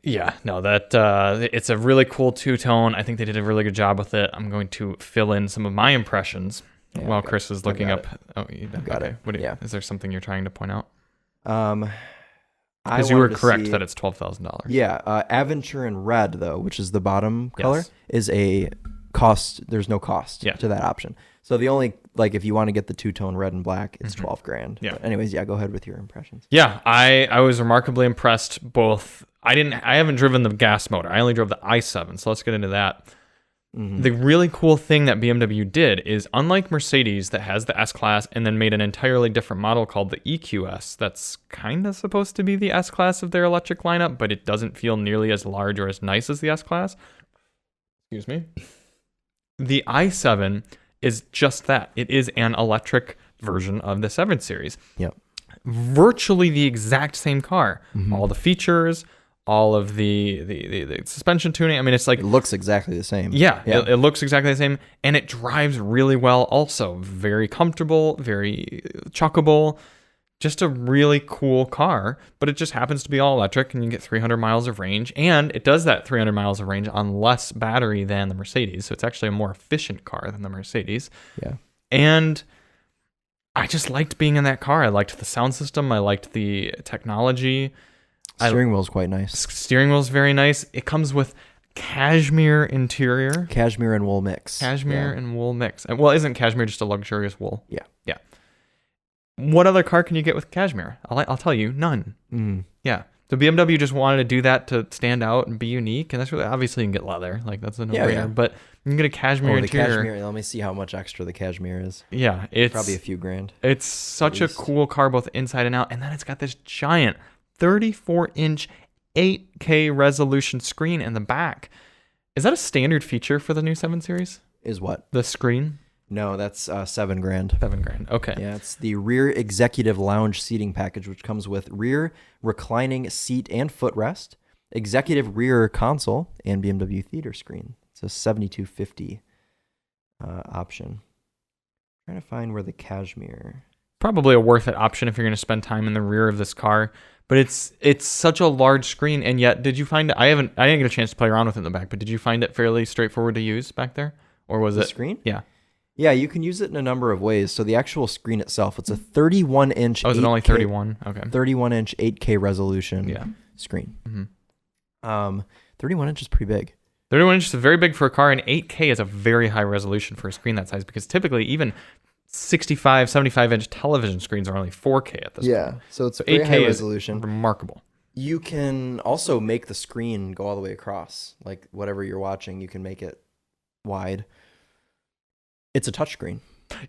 Yeah, no, it's a really cool 2-tone. I think they did a really good job with it. I'm going to fill in some of my impressions while Chris is looking up. Oh, I've got it. Is there something you're trying to point out? Because you were correct that it's $12,000. Yeah, Aventure in red though, which is the bottom color, is a cost. There's no cost to that option. So the only if you want to get the 2-tone red and black, it's $12,000. Yeah. But anyways, go ahead with your impressions. Yeah, I was remarkably impressed both I haven't driven the gas motor. I only drove the i7, so let's get into that. The really cool thing that BMW did is, unlike Mercedes that has the S-Class and then made an entirely different model called the EQS that's kind of supposed to be the S-Class of their electric lineup, but it doesn't feel nearly as large or as nice as the S-Class. Excuse me. The i7 is just that. It is an electric version of the 7 Series. Yep. Virtually the exact same car. All the features, all of the suspension tuning. I mean, it's like... It looks exactly the same. Yeah. It looks exactly the same. And it drives really well also. Very comfortable, very chuckable. Just a really cool car. But it just happens to be all electric, and you get 300 miles of range. And it does that 300 miles of range on less battery than the Mercedes. So it's actually a more efficient car than the Mercedes. Yeah. And I just liked being in that car. I liked the sound system. I liked the technology. Steering wheel's quite nice. Steering wheel's very nice. It comes with cashmere interior. Cashmere and wool mix. Cashmere and wool mix. Well, isn't cashmere just a luxurious wool? Yeah. Yeah. What other car can you get with cashmere? I'll tell you, none. Yeah. The BMW just wanted to do that to stand out and be unique, and that's really, obviously you can get leather, like that's a no-brainer. Yeah. But you can get a cashmere interior. Cashmere. Let me see how much extra the cashmere is. Yeah, it's probably a few grand. It's such a cool car, both inside and out, and then it's got this giant 34-inch 8K resolution screen in the back. Is that a standard feature for the new 7 Series? Is what? The screen? No, that's $7 grand. $7 grand. Okay. Yeah, it's the rear executive lounge seating package, which comes with rear reclining seat and footrest, executive rear console, and BMW theater screen. It's a 7250 option. I'm trying to find where the cashmere. Probably a worth it option if you're going to spend time in the rear of this car. But it's such a large screen, and yet did you find it? I didn't get a chance to play around with it in the back, but did you find it fairly straightforward to use back there, or was the it screen? Yeah. Yeah, you can use it in a number of ways. So the actual screen itself, it's a 31-inch. Oh, is it only 31? Okay. 31-inch 8K resolution screen. 31 inch is pretty big. 31 inches is very big for a car, and 8K is a very high resolution for a screen that size, because typically even 65, 75-inch television screens are only 4K at this point. So it's very 8K high is resolution. Remarkable. You can also make the screen go all the way across. Like whatever you're watching, you can make it wide. It's a touchscreen.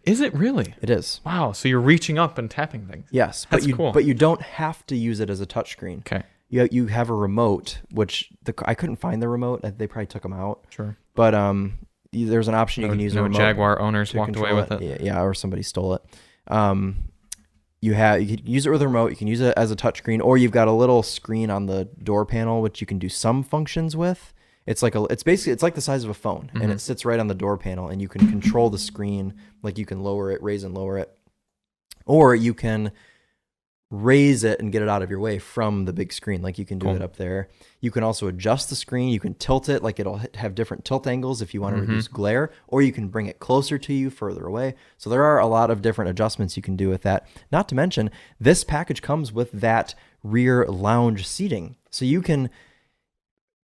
Is it really? It is. Wow. So you're reaching up and tapping things. Yes, That's cool. But you don't have to use it as a touchscreen. Okay. You have a remote, which I couldn't find the remote. They probably took them out. Sure. But there's an option you can use. No a remote Jaguar owners walked away with it. Yeah, or somebody stole it. You could use it with a remote. You can use it as a touchscreen, or you've got a little screen on the door panel which you can do some functions with. It's like the size of a phone, and it sits right on the door panel, and you can control the screen. Like you can lower it, raise and lower it, or you can raise it and get it out of your way from the big screen. Like you can do it up there. You can also adjust the screen. You can tilt it, like it'll have different tilt angles if you want to reduce glare, or you can bring it closer to you, further away. So there are a lot of different adjustments you can do with that. Not to mention, this package comes with that rear lounge seating. So you can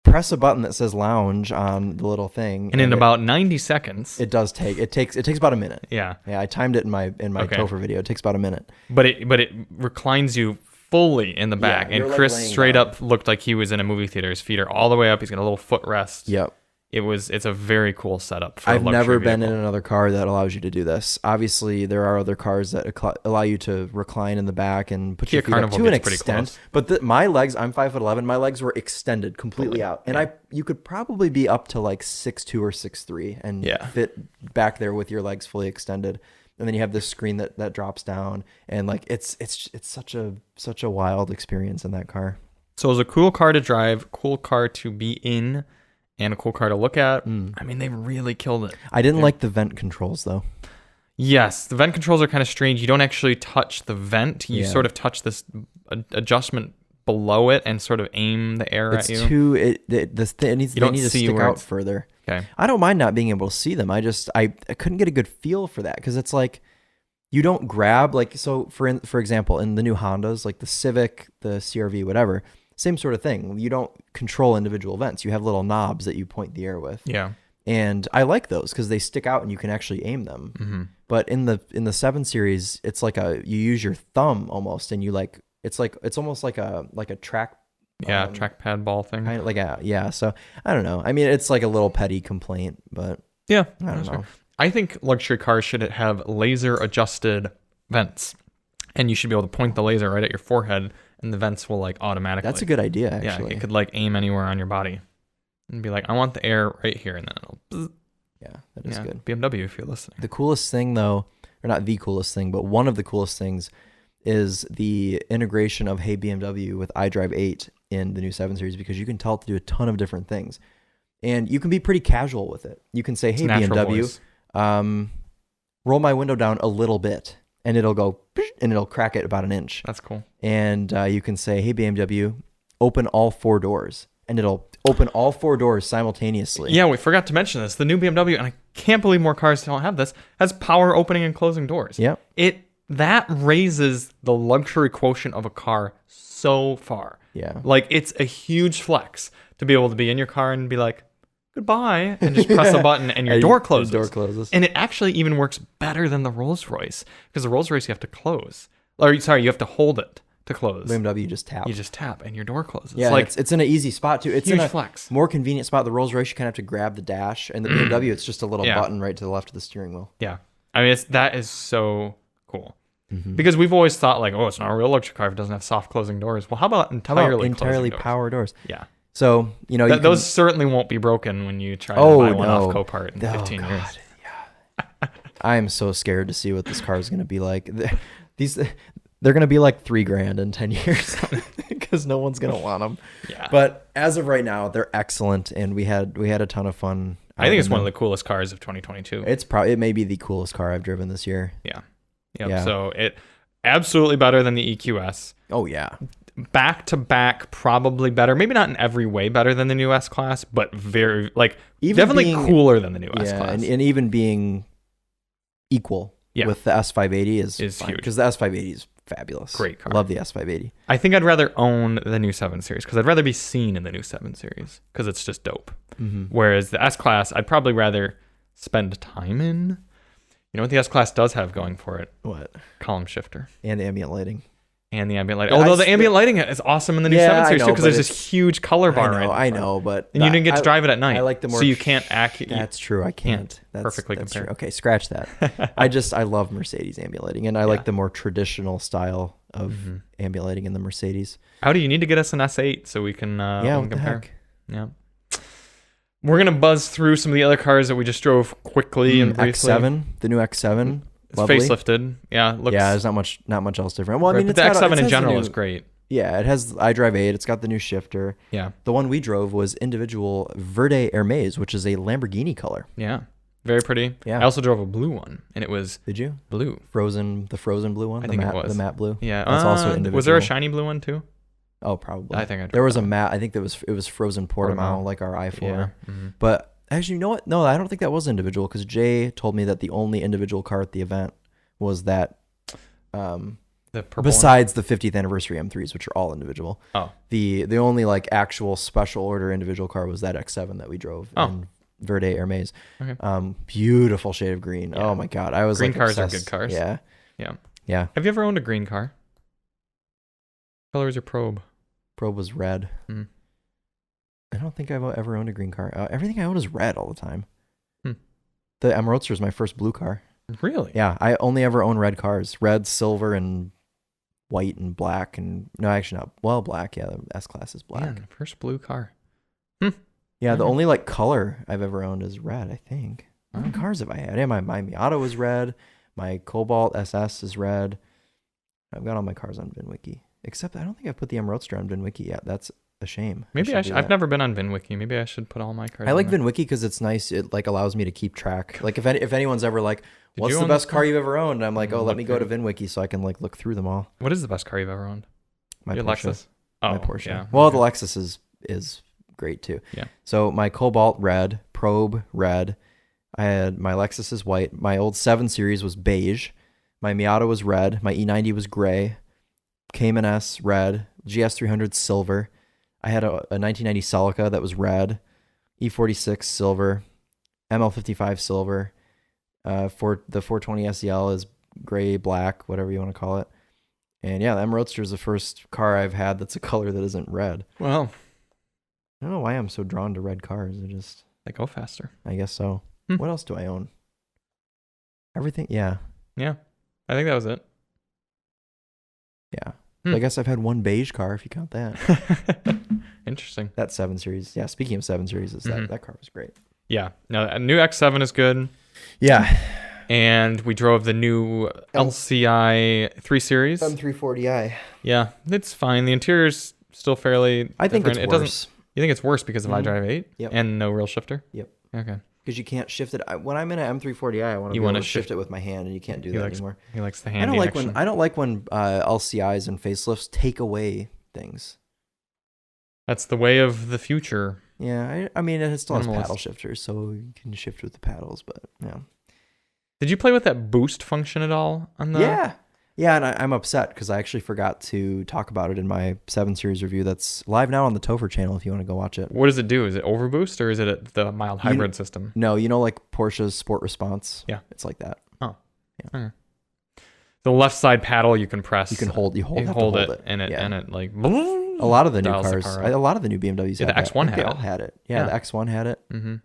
press a button that says lounge on the little thing, and in about 90 seconds it takes about a minute. Yeah, I timed it in my Topher video. It takes about a minute, but it reclines you fully in the back, and Chris like straight down. Up looked like he was in a movie theater. His feet are all the way up. He's got a little footrest. Yep. It's a very cool setup for I've never been vehicle. in another car that allows you to do this. Obviously, there are other cars that allow you to recline in the back and put your feet up to an extent. But my legs, I'm 5'11", my legs were extended completely out. And you could probably be up to like 6'2" or 6'3" and fit back there with your legs fully extended. And then you have this screen that drops down, and like it's such a wild experience in that car. So it was a cool car to drive, cool car to be in, and a cool car to look at. I mean, they really killed it. I didn't like the vent controls, though. Yes, the vent controls are kind of strange. You don't actually touch the vent. You sort of touch this adjustment below it and sort of aim the air at you. They need to stick out further. Okay. I don't mind not being able to see them. I couldn't get a good feel for that, because it's like you don't grab, like, so for example, in the new Hondas, like the Civic, the CR-V, whatever, same sort of thing. You don't control individual vents. You have little knobs that you point the air with. Yeah. And I like those because they stick out and you can actually aim them. But in the 7 Series, it's like you use your thumb almost, and you like it's almost like a track Yeah, trackpad ball thing. Kind of like yeah. So I don't know. I mean, it's like a little petty complaint, but Yeah, I don't know. I think luxury cars should have laser adjusted vents, and you should be able to point the laser right at your forehead, and the vents will like automatically. That's a good idea, actually. Yeah, it could like aim anywhere on your body, and be like, I want the air right here, and then it'll. Bzz. Yeah, that is good. BMW, if you're listening. The coolest thing, though, or not the coolest thing, but one of the coolest things is the integration of Hey BMW with iDrive 8 in the new 7 Series, because you can tell it to do a ton of different things. And you can be pretty casual with it. You can say, hey, BMW, roll my window down a little bit, and it'll go, and it'll crack it about an inch. That's cool. And you can say, hey, BMW, open all 4 doors, and it'll open all 4 doors simultaneously. Yeah, we forgot to mention this. The new BMW, and I can't believe more cars don't have this, has power opening and closing doors. Yep. That raises the luxury quotient of a car so far. Yeah. Like, it's a huge flex to be able to be in your car and be like, goodbye, and just press a button and your door closes. Your door closes. And it actually even works better than the Rolls-Royce, because the Rolls-Royce you have to close. Or, sorry, you have to hold it to close. BMW, you just tap. You just tap and your door closes. Yeah, like, it's in an easy spot too. It's huge in a flex. More convenient spot. The Rolls-Royce, you kind of have to grab the dash, and the BMW, it's just a little button right to the left of the steering wheel. Yeah. I mean, that is so cool. Because we've always thought like, oh, it's not a real luxury car if it doesn't have soft closing doors. Well, how about entirely power doors? Yeah. So, you know, those certainly won't be broken when you try to buy one off Copart in 15 years. Yeah. I am so scared to see what this car is going to be like. They're going to be like $3,000 in 10 years because no one's going to want them. Yeah. But as of right now, they're excellent, and we had a ton of fun. I think it's one of the coolest cars of 2022. It may be the coolest car I've driven this year. Yeah. Yep. Yeah. So it absolutely better than the EQS. Oh yeah. Back to back, probably better. Maybe not in every way better than the new S Class, but very definitely cooler than the new S Class. And even being equal with the S580 is huge, because the S580 is fabulous. Great car. Love the S580. I think I'd rather own the new 7 Series, because I'd rather be seen in the new 7 Series because it's just dope. Whereas the S Class, I'd probably rather spend time in. You know what the S Class does have going for it? What? Column shifter. And ambient lighting. And the ambient lighting. Although the ambient lighting is awesome in the new 7 Series too, because there's this huge color bar right now. I know, but... And you didn't get to drive it at night. I like the more... So you can't That's true, I can't. That's perfectly compare. True. Okay, scratch that. I love Mercedes ambient lighting, and I like the more traditional style of ambient lighting in the Mercedes. How do you need to get us an S8 so we can what compare? The heck? Yeah. We're going to buzz through some of the other cars that we just drove quickly and briefly. X7, the new X7. It's facelifted. Yeah. There's not much else different. Well, I mean, but the X7 in general is great. Yeah, it has iDrive 8. It's got the new shifter. Yeah. The one we drove was individual Verde Hermes, which is a Lamborghini color. Yeah. Very pretty. Yeah. I also drove a blue one, and it was... Did you? Blue. The frozen blue one? I think it was. The matte blue? Yeah. That's also individual. Was there a shiny blue one, too? Oh, probably. I think there was a matte. I think it was frozen Portimao, like our i4. Yeah. But actually, you know what? No, I don't think that was individual, because Jay told me that the only individual car at the event was that, the purple besides the 50th anniversary M3s, which are all individual. Oh. The only like actual special order individual car was that X7 that we drove in Verde Hermes. Okay. Beautiful shade of green. Yeah. Oh my God. I was green like cars obsessed. are good cars. Yeah. Yeah. Yeah. Have you ever owned a green car? What color is your probe? Probe was red. I don't think I've ever owned a green car. Everything I own is red all the time. The M Roadster is my first blue car. Really? Yeah, I only ever own red cars. Red, silver, and white and black. And no, actually not. Well, black. Yeah, the S Class is black. Man, first blue car. Yeah, the only like color I've ever owned is red, I think. How many cars have I had? Yeah, my Miata was red. My Cobalt SS is red. I've got all my cars on VinWiki. Except I don't think I've put the M Roadster on VinWiki yet. That's a shame. Maybe I should. I've never been on VinWiki. Maybe I should put all my cars. I like VinWiki because it's nice. It like allows me to keep track. Like if anyone's ever like, what's the best car you've ever owned? And I'm like, oh, let me go to VinWiki so I can like look through them all. What is the best car you've ever owned? My Your Porsche. Lexus. Oh, my Porsche. Yeah. Well, the Lexus is great too. Yeah. So my Cobalt red, Probe red. I had my Lexus is white. My old 7 Series was beige. My Miata was red. My E90 was gray. Cayman S red. GS300 silver. I had a 1990 Celica that was red. E46 silver. ML55 silver. For the 420 SEL is gray, black, whatever you want to call it. And yeah, the M Roadster is the first car I've had that's a color that isn't red. Well, I don't know why I'm so drawn to red cars. They go faster. I guess so. What else do I own? Everything. Yeah. Yeah. I think that was it. Yeah. I guess I've had one beige car if you count that. Interesting. That 7 Series. Yeah. Speaking of 7 Series, that car was great. Yeah. No, a new X7 is good. Yeah. And we drove the new LCI 3 Series. M340i. Yeah, it's fine. The interior's still fairly. I think different. it's worse. You think it's worse because of iDrive 8? Yep. And no real shifter? Yep. Okay. Because you can't shift it. When I'm in an M340i, I want to be able to shift it with my hand, and you can't do that anymore. He likes the handy action. I don't like when LCIs and facelifts take away things. That's the way of the future. Yeah, I mean, it still has paddle shifters, so you can shift with the paddles, but yeah. Did you play with that boost function at all on the? Yeah, and I'm upset because I actually forgot to talk about it in my 7 Series review. That's live now on the Topher channel if you want to go watch it. What does it do? Is it overboost or is it the mild hybrid system? No, like Porsche's Sport Response? Yeah. It's like that. Oh. Yeah. Okay. The left side paddle you can press. You can hold it, and it like. A lot of the new cars, a lot of the new BMWs had the X1 had it. They all had it. Yeah, the X1 had it. Mm-hmm.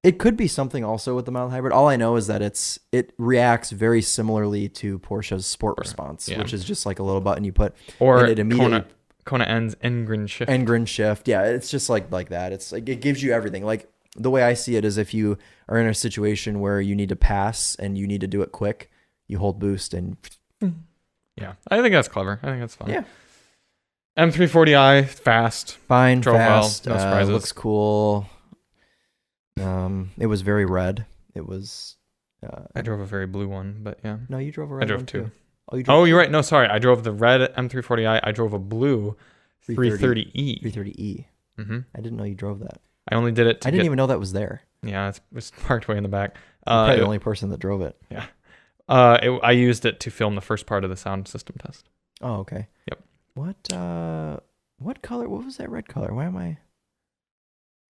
It could be something also with the mild hybrid. All I know is that it reacts very similarly to Porsche's Sport Response, which is just like a little button you put, and it immediately Kona ends Engrin shift. Engrin shift, yeah, it's just like that. It's like it gives you everything. Like the way I see it is, if you are in a situation where you need to pass and you need to do it quick, you hold boost and. Yeah, I think that's clever. I think that's fun. Yeah. M340i, fast. Fine, drove fast. Well, no surprises. Looks cool. It was very red. It was. I drove a very blue one, but yeah. No, you drove a red one. I drove two. Oh, you're right. No, sorry. I drove the red M340i. I drove a blue 330e. 330e. Mm-hmm. I didn't know you drove that. I only did it. I didn't even know that was there. Yeah, it's parked way in the back. You're probably the only person that drove it. Yeah. I used it to film the first part of the sound system test. Oh, okay. Yep. What color? What was that red color? Why am I?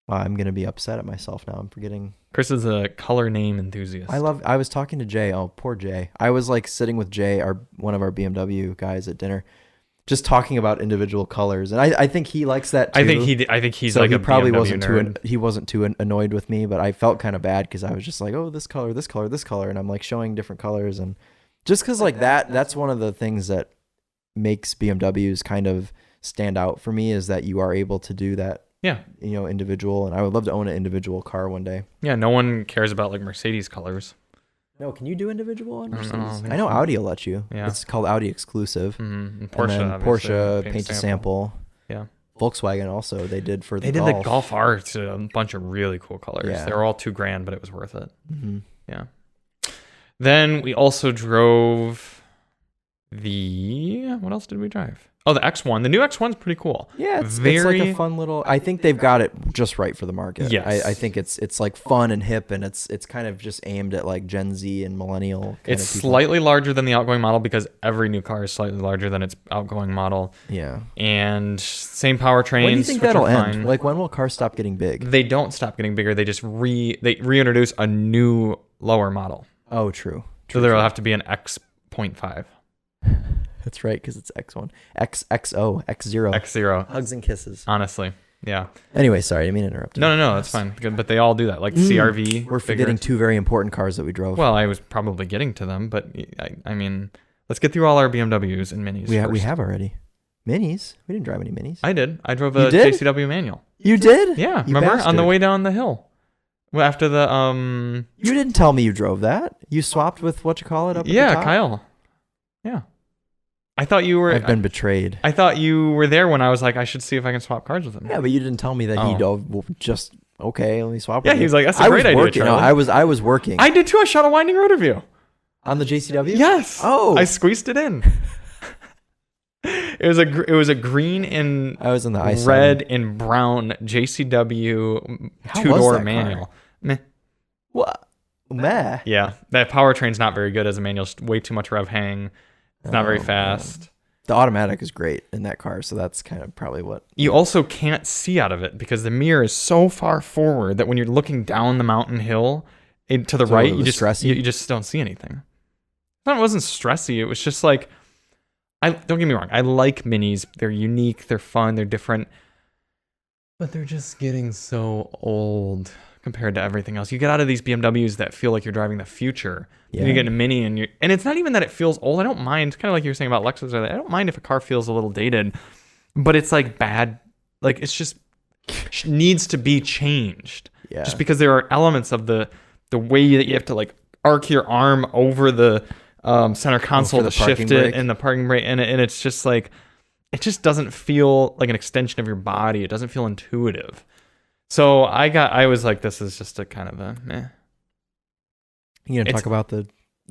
Wow, I'm gonna be upset at myself now. I'm forgetting. Chris is a color name enthusiast. I was talking to Jay. Oh, poor Jay. I was like sitting with Jay, one of our BMW guys at dinner, just talking about individual colors, and I think he likes that too. I think he's so like he a probably BMW wasn't nerd. he wasn't too annoyed with me, but I felt kind of bad because I was just like, oh, this color, this color, this color, and I'm like showing different colors, and just because like that's one of the things that makes BMWs kind of stand out for me, is that you are able to do that. Yeah. Individual, and I would love to own an individual car one day. Yeah, no one cares about like Mercedes colors. No, can you do individual on Mercedes? I know Audi will let you. Yeah. It's called Audi exclusive. Mm-hmm. And Porsche paint to sample. Yeah. Volkswagen also, they did for the Golf. Golf. They did the Golf R to a bunch of really cool colors. Yeah. They were all $2,000, but it was worth it. Mm-hmm. Yeah. Then we also drove what else did we drive? Oh, the X1. The new X1's pretty cool. Yeah, it's like a fun little. I think they've got it just right for the market. Yes. I think it's like fun and hip, and it's kind of just aimed at like Gen Z and millennial. It's slightly larger than the outgoing model because every new car is slightly larger than its outgoing model. Yeah. And same powertrains. When do you think that'll end? Like, when will cars stop getting big? They don't stop getting bigger. They just reintroduce a new lower model. Oh, true. So there'll have to be an X.5. That's right, because it's X1, XO, X0. X0. Hugs and kisses. Honestly, yeah. Anyway, sorry, I didn't mean to interrupt you. No, that's fine. Good, but they all do that. Like CRV. We're forgetting two very important cars that we drove. Well, I was probably getting to them, but I mean, let's get through all our BMWs and Minis. We have already. Minis? We didn't drive any Minis. I did. I drove a JCW manual. You did? Yeah. Remember on the way down the hill? Well, after the You didn't tell me you drove that. You swapped with up at the top? Kyle. Yeah. I thought you were. I've been betrayed. I thought you were there when I was like, I should see if I can swap cars with him. Yeah, but you didn't tell me that he just okay. Let me swap. Yeah, he was like, that's a great idea. Working. No, I was working. I did too. I shot a winding road review on the JCW. Yes. Oh, I squeezed it in. It was a green and I was in the I7. Red and brown JCW two-door manual. Meh. What? Meh. Yeah, that powertrain's not very good as a manual. It's way too much rev hang. It's not very fast. Man. The automatic is great in that car, so that's kind of probably what... You also can't see out of it because the mirror is so far forward that when you're looking down the mountain hill to the right, you just don't see anything. No, it wasn't stressy. It was just like, don't get me wrong. I like minis. They're unique. They're fun. They're different. But they're just getting so old compared to everything else. You get out of these BMWs that feel like you're driving the future. Yeah. And you get in a mini and it's not even that it feels old. I don't mind. Kind of like you were saying about Lexus. I don't mind if a car feels a little dated, but it's like bad. Like it's just needs to be changed. Yeah. Just because there are elements of the way that you have to like arc your arm over the center console to shift it and the parking brake and it's just like it just doesn't feel like an extension of your body. It doesn't feel intuitive. So I was like, this is just a kind of a meh. You gonna talk about the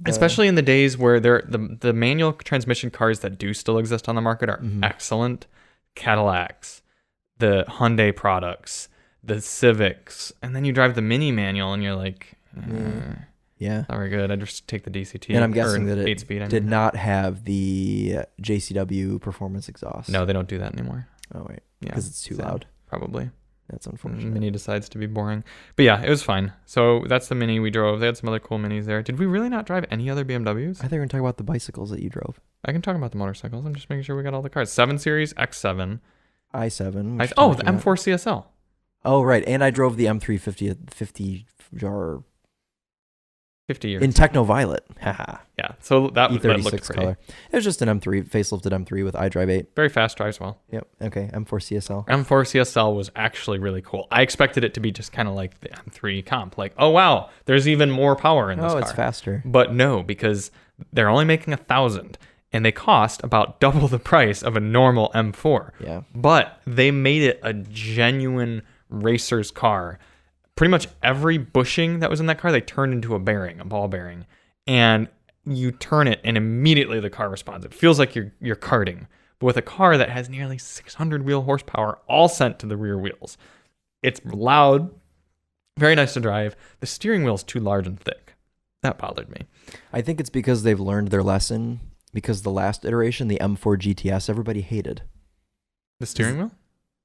especially in the days where the manual transmission cars that do still exist on the market are excellent. Cadillacs, the Hyundai products, the Civics, and then you drive the mini manual and you're like, yeah, not very good. I just take the DCT. And I'm guessing that it did not have the JCW performance exhaust. No, they don't do that anymore. Oh wait, because it's too loud. Probably. That's unfortunate. Mini decides to be boring. But yeah, it was fine. So that's the Mini we drove. They had some other cool Minis there. Did we really not drive any other BMWs? I thought we were going to talk about the bicycles that you drove. I can talk about the motorcycles. I'm just making sure we got all the cars. 7 Series, X7. i7. The M4 CSL. Oh, right. And I drove the M350 50 jar. 50 years. In Techno Violet. Haha. Yeah. So that looked pretty. Color. It was just an M3, facelifted M3 with iDrive 8. Very fast, drives well. Yep. Okay. M4 CSL. M4 CSL was actually really cool. I expected it to be just kind of like the M3 comp. Like, oh, wow, there's even more power in this car. Oh, it's faster. But no, because they're only making 1,000 and they cost about double the price of a normal M4. Yeah. But they made it a genuine racer's car. Pretty much every bushing that was in that car, they turned into a bearing, a ball bearing. And you turn it and immediately the car responds. It feels like you're karting. But with a car that has nearly 600 wheel horsepower all sent to the rear wheels. It's loud, very nice to drive. The steering wheel's too large and thick. That bothered me. I think it's because they've learned their lesson. Because the last iteration, the M4 GTS, everybody hated. The steering wheel?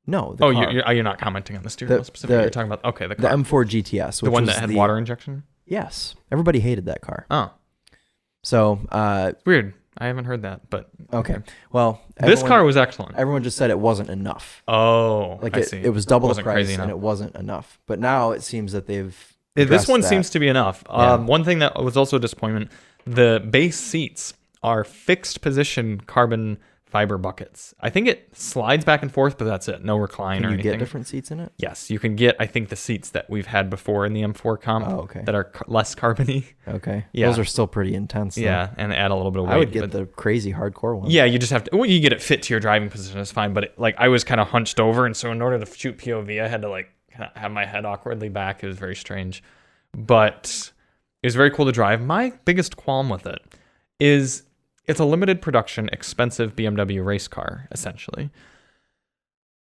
No. You're not commenting on the steering wheel specifically. You're talking about, the car. The M4 GTS. The one that had water injection? Yes. Everybody hated that car. Oh. So. It's weird. I haven't heard that, but. Okay. Well. This car was excellent. Everyone just said it wasn't enough. Oh, I see. It was double the price and it wasn't enough. But now it seems that they've. This one seems to be enough. Yeah. One thing that was also a disappointment, the base seats are fixed position carbon fiber buckets. I think it slides back and forth, but that's it. No recline or anything. Can you get different seats in it? Yes, you can get, I think, the seats that we've had before in the M4 comp that are less carbony. Okay. Yeah. Those are still pretty intense, though. Yeah, and add a little bit of weight. I would get the crazy hardcore one. Yeah, you just have to, you get it fit to your driving position, it's fine, but I was kind of hunched over, and so in order to shoot POV, I had to kind of have my head awkwardly back. It was very strange. But it was very cool to drive. My biggest qualm with it is it's a limited production, expensive BMW race car, essentially.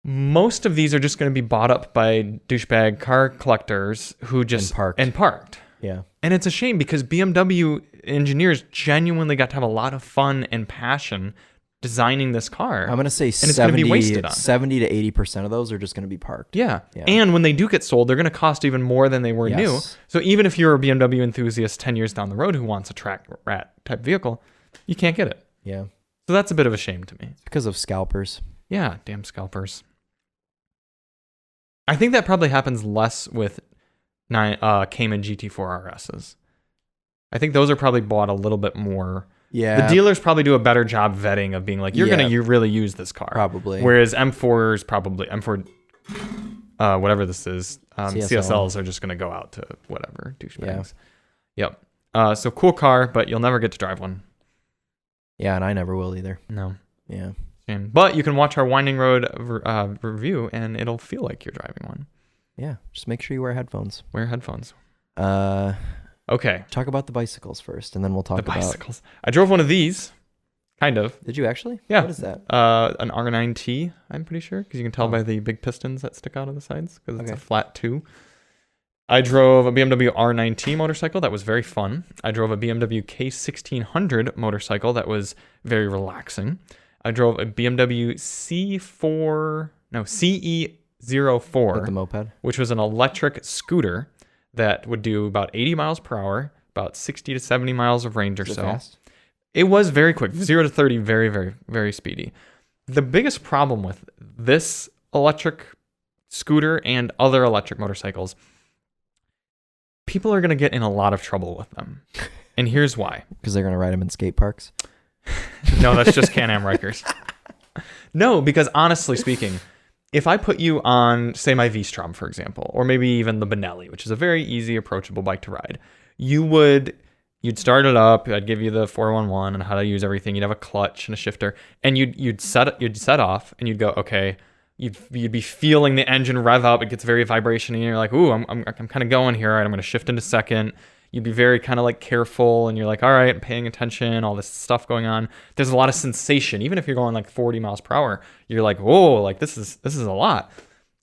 Most of these are just going to be bought up by douchebag car collectors who just... And parked. Yeah. And it's a shame because BMW engineers genuinely got to have a lot of fun and passion designing this car. I'm going to say 70 to 80% of those are just going to be parked. Yeah. And when they do get sold, they're going to cost even more than they were new. So even if you're a BMW enthusiast 10 years down the road who wants a track rat type vehicle, you can't get it. Yeah. So that's a bit of a shame to me. It's because of scalpers. Yeah, damn scalpers. I think that probably happens less with Cayman GT4 RSs. I think those are probably bought a little bit more. Yeah. The dealers probably do a better job vetting of being like, you're going to really use this car. Probably. Whereas M4, whatever this is, CSLs are just going to go out to whatever, douchebags. Yeah. Yep. So cool car, but you'll never get to drive one. Yeah, and I never will either. No. Yeah. But you can watch our Winding Road review, and it'll feel like you're driving one. Yeah, just make sure you wear headphones. Wear headphones. Okay. Talk about the bicycles first, and then we'll talk about... The bicycles. I drove one of these, kind of. Did you actually? Yeah. What is that? An R9T, I'm pretty sure, because you can tell by the big pistons that stick out of the sides, because it's a flat 2. I drove a BMW R9T motorcycle that was very fun. I drove a BMW K1600 motorcycle that was very relaxing. I drove a BMW CE04, Like the moped, which was an electric scooter that would do about 80 miles per hour, about 60 to 70 miles of range or so. Fast? It was very quick. 0 to 30, very, very, very speedy. The biggest problem with this electric scooter and other electric motorcycles, people are going to get in a lot of trouble with them. And here's why. Because they're going to ride them in skate parks? No, that's just Can-Am Rikers. No, because honestly speaking, if I put you on, say, my V-Strom, for example, or maybe even the Benelli, which is a very easy, approachable bike to ride, you'd start it up. I'd give you the 411 and how to use everything. You'd have a clutch and a shifter, and you'd set off, and you'd go, okay. You'd be feeling the engine rev up. It gets very vibration, and you're like, ooh, I'm kind of going here. All right, I'm going to shift into second. You'd be very kind of like careful, and you're like, all right, I'm paying attention. All this stuff going on. There's a lot of sensation, even if you're going like 40 miles per hour. You're like, whoa, like this is a lot.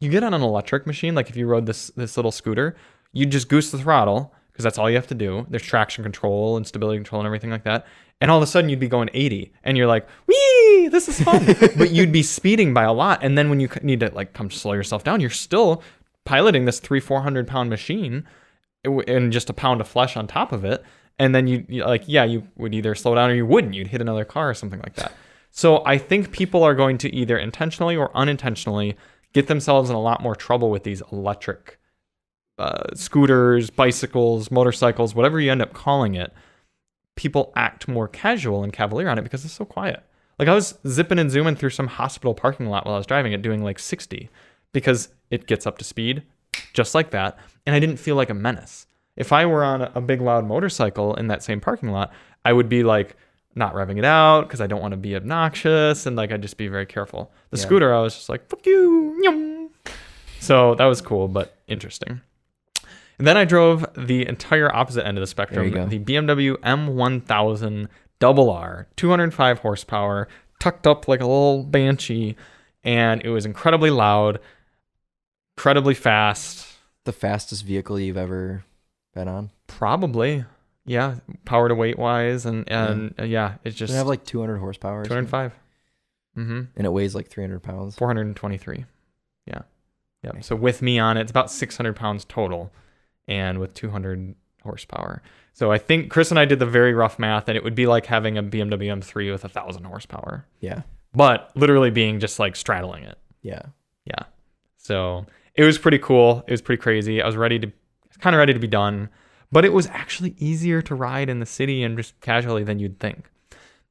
You get on an electric machine, like if you rode this little scooter, you just goose the throttle. Because that's all you have to do. There's traction control and stability control and everything like that. And all of a sudden you'd be going 80 and you're like, wee, this is fun. But you'd be speeding by a lot. And then when you need to like come slow yourself down, you're still piloting this 400 pound machine and just a pound of flesh on top of it. And then you would either slow down or you wouldn't. You'd hit another car or something like that. So I think people are going to either intentionally or unintentionally get themselves in a lot more trouble with these electric scooters, bicycles, motorcycles, whatever you end up calling it. People act more casual and cavalier on it because it's so quiet. Like I was zipping and zooming through some hospital parking lot while I was driving it, doing like 60 because it gets up to speed just like that. And I didn't feel like a menace. If I were on a big loud motorcycle in that same parking lot, I would be like not revving it out because I don't want to be obnoxious. And like, I'd just be very careful. The scooter, I was just like, fuck you. Yum. So that was cool, but interesting. And then I drove the entire opposite end of the spectrum, the BMW M1000 RR, 205 horsepower, tucked up like a little banshee, and it was incredibly loud, incredibly fast. The fastest vehicle you've ever been on? Probably, yeah. Power to weight wise, and yeah, it's just. Does it have like 200 horsepower? 205. Mm-hmm. And it weighs like 300 pounds. 423. Yeah. Okay. So with me on it, it's about 600 pounds total. And with 200 horsepower. So I think Chris and I did the very rough math, and it would be like having a BMW M3 with 1,000 horsepower. Yeah. But literally being just like straddling it. Yeah. Yeah. So it was pretty cool. It was pretty crazy. I was kind of ready to be done, but it was actually easier to ride in the city and just casually than you'd think.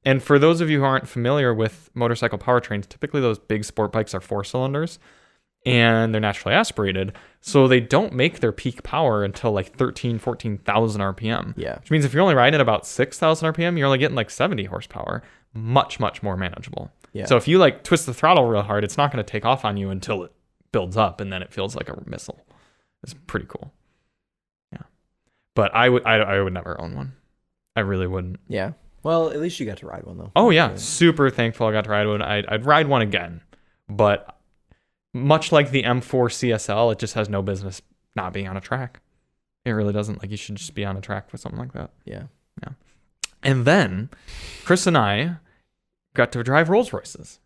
And for those of you who aren't familiar with motorcycle powertrains, typically those big sport bikes are 4 cylinders. And they're naturally aspirated, so they don't make their peak power until like 14,000 RPM. Yeah. Which means if you're only riding at about 6,000 RPM, you're only getting like 70 horsepower. Much, much more manageable. Yeah. So if you like twist the throttle real hard, it's not going to take off on you until it builds up, and then it feels like a missile. It's pretty cool. Yeah. But I would never own one. I really wouldn't. Yeah. Well, at least you got to ride one though. Oh yeah. Super thankful I got to ride one. I'd ride one again, but much like the M4 CSL, it just has no business not being on a track. It really doesn't. Like, you should just be on a track with something like that. Yeah. Yeah. And then Chris and I got to drive Rolls Royces.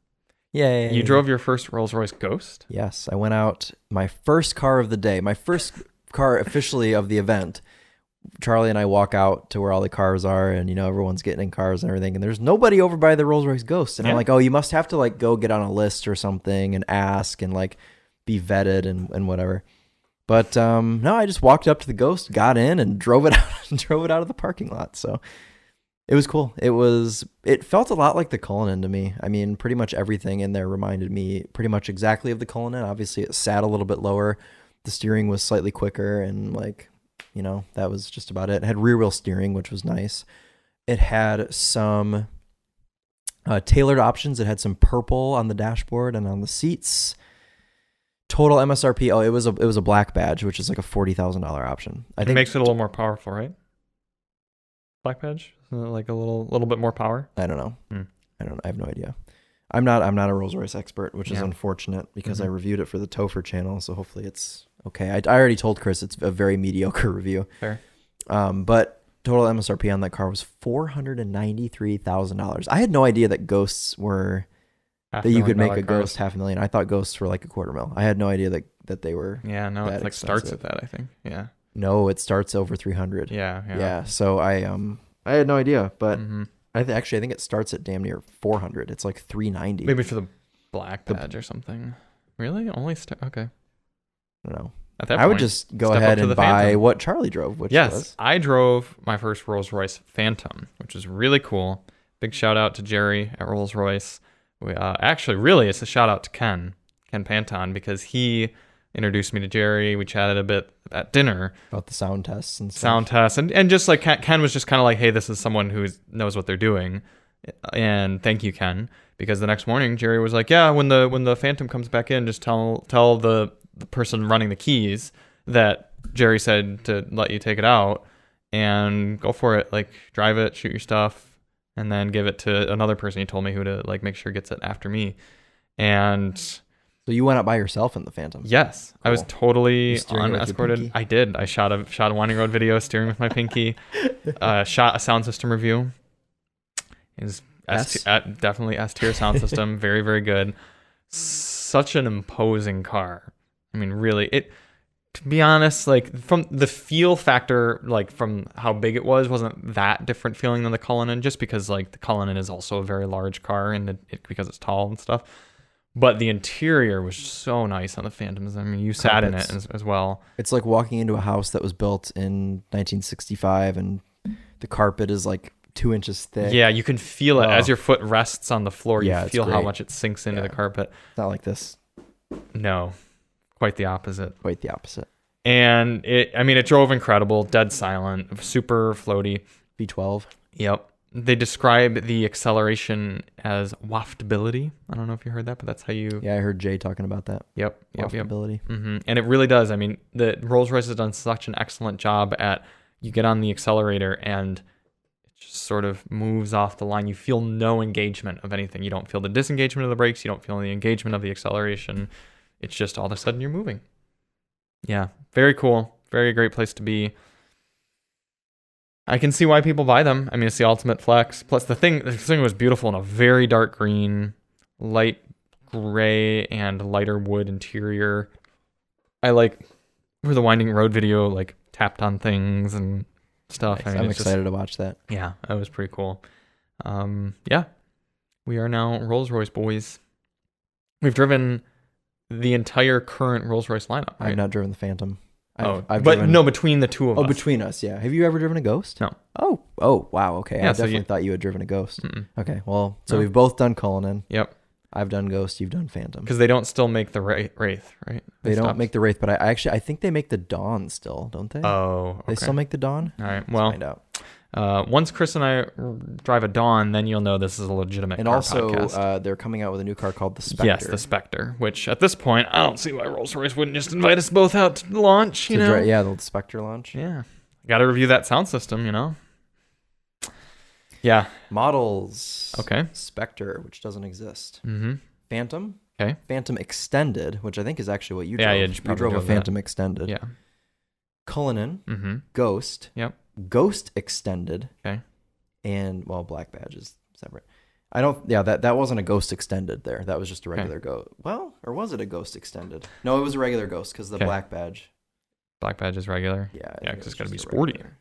Yay. You drove your first Rolls-Royce Ghost? Yes. I went out, my first car of the day, my first car officially of the event. Charlie and I walk out to where all the cars are, and everyone's getting in cars and everything, and there's nobody over by the Rolls-Royce Ghost, and I'm like, oh, you must have to like go get on a list or something and ask and like be vetted and whatever. But no, I just walked up to the Ghost, got in, and drove it out of the parking lot. So it was cool. It felt a lot like the Cullinan to me. I mean, pretty much everything in there reminded me pretty much exactly of the Cullinan. Obviously, it sat a little bit lower. The steering was slightly quicker, and like, that was just about it. It had rear wheel steering, which was nice. It had some tailored options. It had some purple on the dashboard and on the seats. Total MSRP. Oh, it was a Black Badge, which is like a $40,000 option. I think it makes it a little more powerful, right? Black Badge, like a little bit more power. I don't know. I don't know. I have no idea. I'm not a Rolls-Royce expert, which is unfortunate because I reviewed it for the Topher channel. So hopefully it's okay. I already told Chris it's a very mediocre review. Fair. But total MSRP on that car was $493,000. I had no idea that Ghosts were that you could make a Ghost $500,000. I thought Ghosts were like $250,000. I had no idea that they were. Yeah, no, it like expensive. starts at that, I think. Yeah. No, it starts over 300. Yeah. Yeah. So I had no idea, but Actually, I think it starts at damn near 400. It's like 390. Maybe for the black badge or something. Really? Only okay. I don't know. At that I would just go ahead and buy Phantom. what Charlie drove, which yes, was... I drove my first Rolls-Royce Phantom, which is really cool. Big shout out to Jerry at Rolls-Royce. Actually, really, it's a shout out to Ken Panton, because he introduced me to Jerry. We chatted a bit at dinner about the sound tests and stuff. Sound tests, and just like Ken was just kind of like, hey, this is someone who knows what they're doing, and thank you, Ken, because the next morning Jerry was like, yeah, when the Phantom comes back in, just tell the person running the keys that Jerry said to let you take it out and go for it, like drive it, shoot your stuff, and then give it to another person. He told me who to like make sure gets it after me. And so you went out by yourself in the Phantom? Yes. Cool. I was totally unescorted. I did. I shot a winding road video steering with my pinky. Shot a sound system review. It was definitely S tier sound system. Very, very good. Such an imposing car. I mean, really, to be honest, like from the feel factor, like from how big it wasn't that different feeling than the Cullinan, just because like the Cullinan is also a very large car and because it's tall and stuff. But the interior was so nice on the Phantoms. I mean, you sat in it as well. It's like walking into a house that was built in 1965 and the carpet is like 2 inches thick. Yeah, you can feel it as your foot rests on the floor. You feel how much it sinks into the carpet. It's not like this. No. Quite the opposite. Quite the opposite. And it drove incredible, dead silent, super floaty. V12. Yep. They describe the acceleration as waftability. I don't know if you heard that, but that's how you... Yeah, I heard Jay talking about that. Yep. Waftability. Mm-hmm. And it really does. I mean, the Rolls-Royce has done such an excellent job at, you get on the accelerator and it just sort of moves off the line. You feel no engagement of anything. You don't feel the disengagement of the brakes. You don't feel the engagement of the acceleration. It's just all of a sudden you're moving. Yeah, very cool. Very great place to be. I can see why people buy them. I mean, it's the ultimate flex. Plus, the thing was beautiful in a very dark green, light gray, and lighter wood interior. I like where the winding road video like tapped on things and stuff. Nice. I'm excited to watch that. Yeah, that was pretty cool. Yeah, we are now Rolls-Royce boys. We've driven the entire current Rolls-Royce lineup, right? I've not driven the Phantom. Between the two of us. Oh, between us, yeah. Have you ever driven a Ghost? No. Oh, wow, okay. Yeah, I definitely thought you had driven a Ghost. Mm-mm. Okay, well, so we've both done Cullinan. Yep. I've done Ghost, you've done Phantom. Because they don't still make the Wraith, right? They don't make the Wraith, but I think they make the Dawn still, don't they? Oh, okay. They still make the Dawn? All right, well. Let's find out. Once Chris and I drive a Dawn, then you'll know this is a legitimate car podcast. And also, they're coming out with a new car called the Spectre. Yes, the Spectre, which at this point, I don't see why Rolls-Royce wouldn't just invite us both out to launch, you know? Yeah, the Spectre launch. Yeah. Got to review that sound system, you know? Yeah. Models. Okay. Spectre, which doesn't exist. Mm-hmm. Phantom. Okay. Phantom Extended, which I think is actually what you drove. Yeah, you drove a Phantom Extended. Yeah. Cullinan. Mm-hmm. Ghost. Yep. Ghost Extended. Okay. And, well, Black Badge is separate. That wasn't a Ghost Extended there. That was just a regular Ghost. Well, or was it a Ghost Extended? No, it was a regular Ghost because the Black Badge. Black Badge is regular? Yeah. Yeah, because it's got to be sporty. Regular.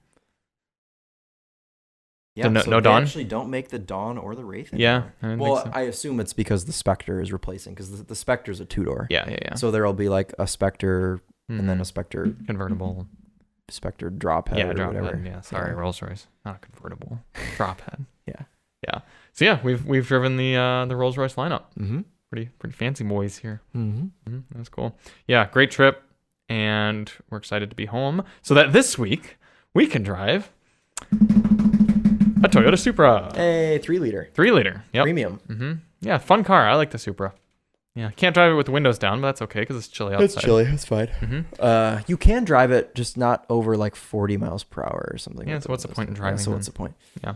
Yeah, so no they Dawn? actually don't make the Dawn or the Wraith anymore. Yeah. Well, I assume it's because the Spectre is replacing, because the Spectre's a two-door. Yeah. So there'll be like a Spectre and then a Spectre convertible. Spectre drop head or drop whatever. head. Yeah, sorry, Rolls-Royce. Not a convertible. Drop head. Yeah. So yeah, we've driven the Rolls-Royce lineup. Mm-hmm. Pretty fancy boys here. Mm-hmm. That's cool. Yeah, great trip, and we're excited to be home so that this week we can drive a Toyota Supra. Hey, 3-liter. 3-liter. Yep. Premium. Mm-hmm. Yeah, fun car. I like the Supra. Yeah, can't drive it with the windows down, but that's okay because it's chilly outside. It's chilly. It's fine. Mm-hmm. You can drive it, just not over like 40 miles per hour or something. Yeah, so what's the point in driving? So what's the point? Yeah.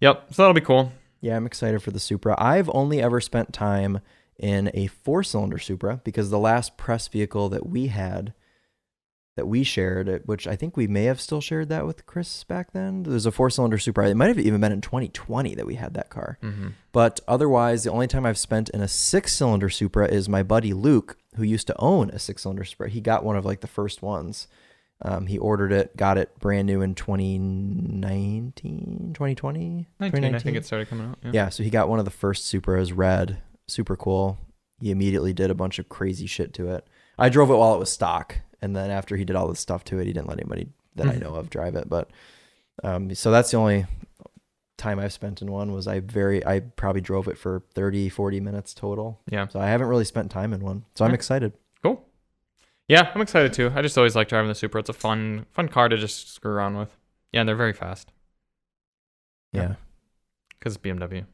Yep. So that'll be cool. Yeah, I'm excited for the Supra. I've only ever spent time in a 4-cylinder Supra because the last press vehicle that we had, that we shared, which I think we may have still shared that with Chris back then. There was a 4-cylinder Supra. It might have even been in 2020 that we had that car. Mm-hmm. But otherwise, the only time I've spent in a 6-cylinder Supra is my buddy Luke, who used to own a 6-cylinder Supra. He got one of like the first ones He ordered it, got it brand new in 2019, 2020? 19, I think it started coming out. Yeah, so he got one of the first Supras, red, super cool. He immediately did a bunch of crazy shit to it. I drove it while it was stock, and then after he did all this stuff to it, he didn't let anybody that I know of drive it. But so that's the only time I've spent in one. Was I probably drove it for 30, 40 minutes total. Yeah. So I haven't really spent time in one. So I'm excited. Cool. Yeah, I'm excited too. I just always like driving the Supra. It's a fun car to just screw around with. Yeah, and they're very fast. Yeah. Because it's BMW.